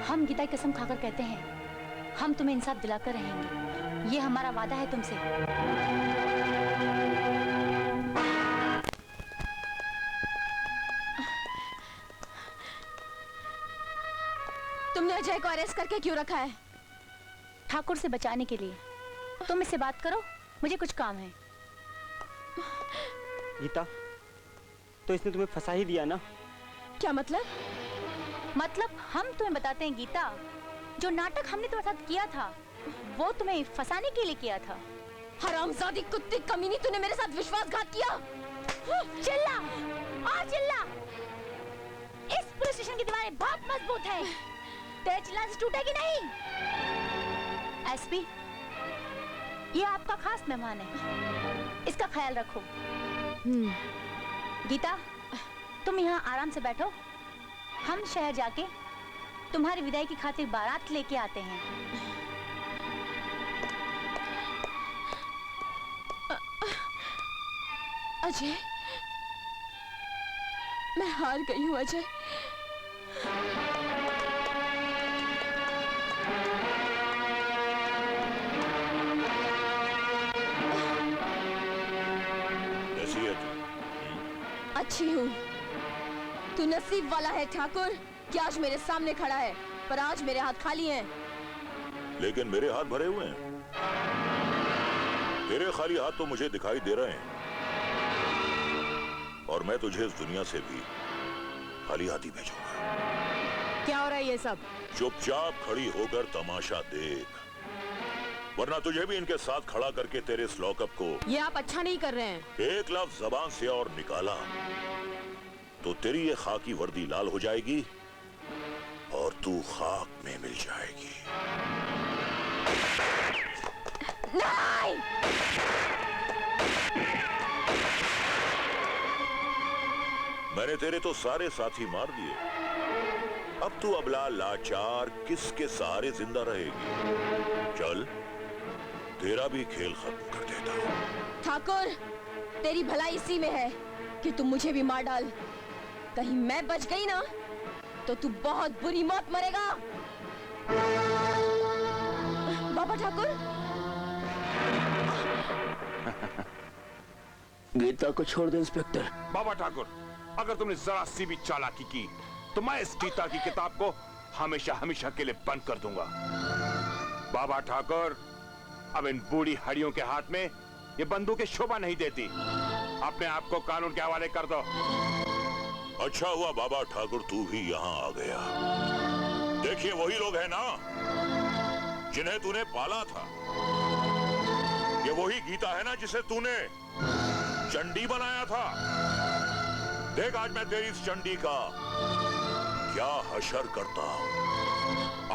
हम गीता की कसम खाकर कहते हैं हम तुम्हें इंसाफ दिलाकर रहेंगे, ये हमारा वादा है तुमसे। तुमने अजय को अरेस्ट करके क्यों रखा है? ठाकुर से बचाने के लिए। तुम इससे बात करो, मुझे कुछ काम है। गीता, तो इसने तुम्हें फंसा ही दिया ना? क्या मतलब? मतलब हम तुम्हें बताते हैं गीता, जो नाटक हमने तुम्हारे साथ किया था वो तुम्हें फंसाने के लिए किया था। हरामजादी कुत्ते कमीनी, तूने मेरे साथ विश्वासघात किया। चिल्ला और चिल्ला। इस पुलिस स्टेशन की दीवारें बहुत मजबूत हैं, तेरे चिल्लाने से टूटेगी नहीं। एसपी, ये आपका खास मेहमान है, इसका ख्याल रखो। गीता, तुम यहाँ आराम से बैठो, हम शहर जाके तुम्हारी विदाई की खातिर बारात लेके आते हैं। अजय, मैं हार गई हूँ अजय। कैसी है तू? अच्छी हूँ। तू नसीब वाला है ठाकुर कि आज मेरे सामने खड़ा है, पर आज मेरे हाथ खाली हैं। लेकिन मेरे हाथ भरे हुए हैं। तेरे खाली हाथ तो मुझे दिखाई दे रहे हैं, और मैं तुझे इस दुनिया से भी खाली हाथ ही भेजूंगा। क्या हो रहा है ये सब? चुपचाप खड़ी होकर तमाशा देख, वरना तुझे भी इनके साथ खड़ा करके तेरे इस लॉकअप को। ये आप अच्छा नहीं कर रहे हैं। एक लफ्ज जबान से और निकाला तो तेरी ये खाकी वर्दी लाल हो जाएगी और तू खाक में मिल जाएगी। नहीं! मैंने तेरे तो सारे साथी मार दिए, अब तू अबला लाचार किसके सहारे जिंदा रहेगी? चल, तेरा भी खेल खत्म कर देता हूं। ठाकुर, तेरी भलाई इसी में है कि तू मुझे भी मार डाल। कहीं मैं बच गई ना तो तू बहुत बुरी मौत मरेगा। बाबा ठाकुर। गीता को छोड़ दे इंस्पेक्टर। बाबा ठाकुर, अगर तुमने जरा सी भी चालाकी की तो मैं इस गीता की किताब को हमेशा हमेशा के लिए बंद कर दूंगा। बाबा ठाकुर, अब इन बूढ़ी हड्डियों के हाथ में ये बंदूकें शोभा नहीं देती। अपने आप को कानून के हवाले कर दो। अच्छा हुआ बाबा ठाकुर तू भी यहाँ आ गया। देखिए, वही लोग हैं ना जिन्हें तूने पाला था। ये वही गीता है ना जिसे तूने चंडी बनाया था। देख, आज मैं तेरी इस चंडी का क्या हशर करता हूं।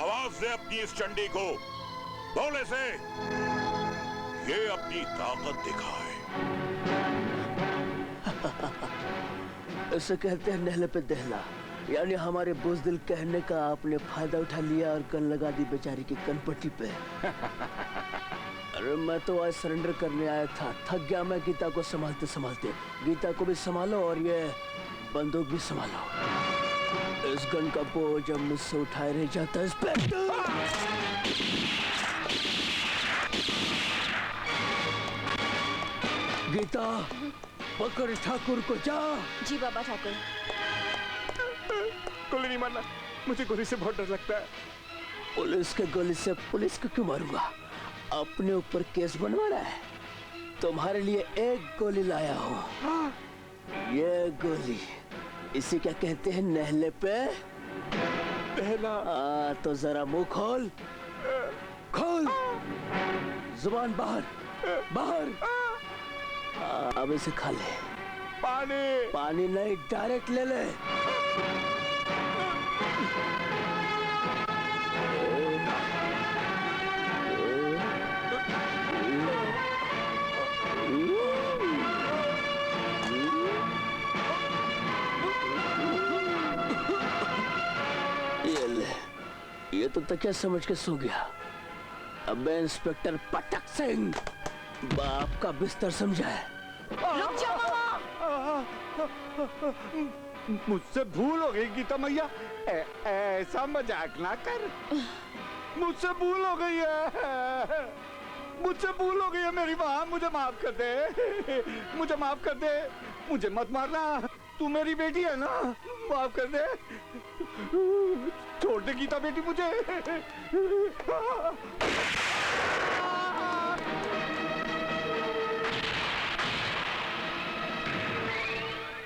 आवाज दे अपनी इस चंडी को, बोले से ये अपनी ताकत दिखाए। इसे कहते हैं नहले पे दहला, यानी हमारे बुज़दिल कहने का आपने फायदा उठा लिया और गन लगा दी बेचारी की कनपट्टी पे। अरे मैं तो आज सरेंडर करने आया था, थक गया मैं गीता को संभालते संभालते। गीता को भी संभालो और ये बंदूक भी संभालो। इस गन का बोझ जब मुझसे उठाए रह जाता है। गीता, पकड़ ठाकुर को, जा। जी बाबा ठाकुर। गोली नहीं मारना, मुझे गोली से बहुत डर लगता है। पुलिस के गोली से पुलिस को क्यों मारूंगा? अपने ऊपर केस बनवाना है? तुम्हारे लिए एक गोली लाया हूँ। ये गोली, इसी क्या कहते हैं नहले पे तो जरा मुंह खोल, खोल, जुबान बाहर, बाहर। अब इसे खा ले। पानी, पानी नहीं, डायरेक्ट ले ले। ये तो तकिया समझ के सो गया। अब मैं इंस्पेक्टर पटक सिंह बाप का बिस्तर समझा है। रुक जाओ मामा। मुझसे भूल हो गई गीता मैया, ऐसा मजाक ना कर। मुझसे भूल हो गई है, मुझसे भूल हो गई है मेरी माँ, मुझे माफ कर दे, मुझे माफ कर दे, मुझे मत मारना, तू मेरी बेटी है ना, माफ कर दे, छोड़ दे गीता बेटी मुझे।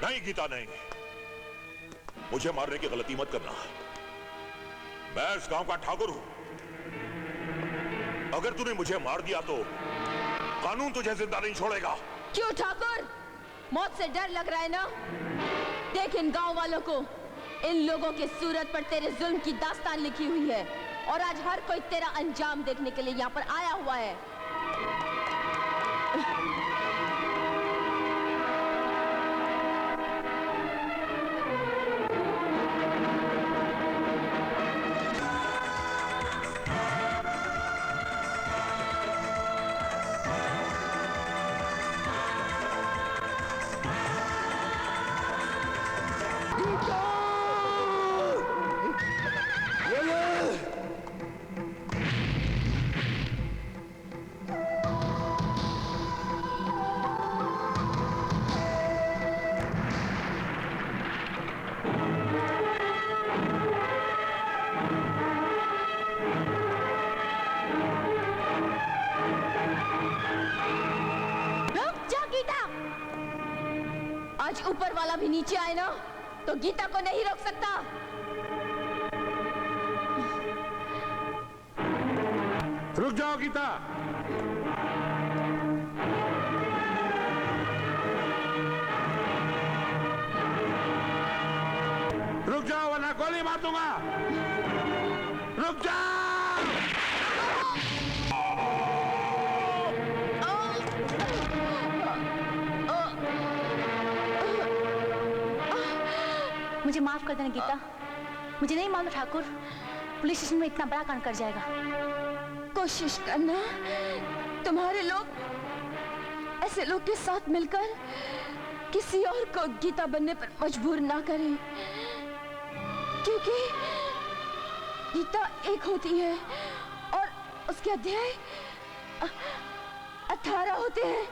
नहीं गीता नहीं, मुझे मारने की गलती मत करना। मैं इस गांव का ठाकुर हूं। अगर तूने मुझे मार दिया तो कानून तुझे जिंदा नहीं छोड़ेगा। क्यों ठाकुर, मौत से डर लग रहा है ना? देख इन गांव वालों को, इन लोगों की सूरत पर तेरे जुल्म की दास्तान लिखी हुई है और आज हर कोई तेरा अंजाम देखने के लिए यहाँ पर आया हुआ है। आज ऊपर वाला भी नीचे आए ना तो गीता को नहीं रोक सकता। रुक जाओ गीता। रुक जाओ वरना गोली मार दूंगा। रुक जाओ। मुझे माफ कर देना गीता, मुझे नहीं मालूम ठाकुर पुलिस स्टेशन में इतना बड़ा कांड कर जाएगा। कोशिश करना तुम्हारे लोग ऐसे लोग के साथ मिलकर किसी और को गीता बनने पर मजबूर ना करें, क्योंकि गीता एक होती है और उसके अध्याय 18 होते हैं।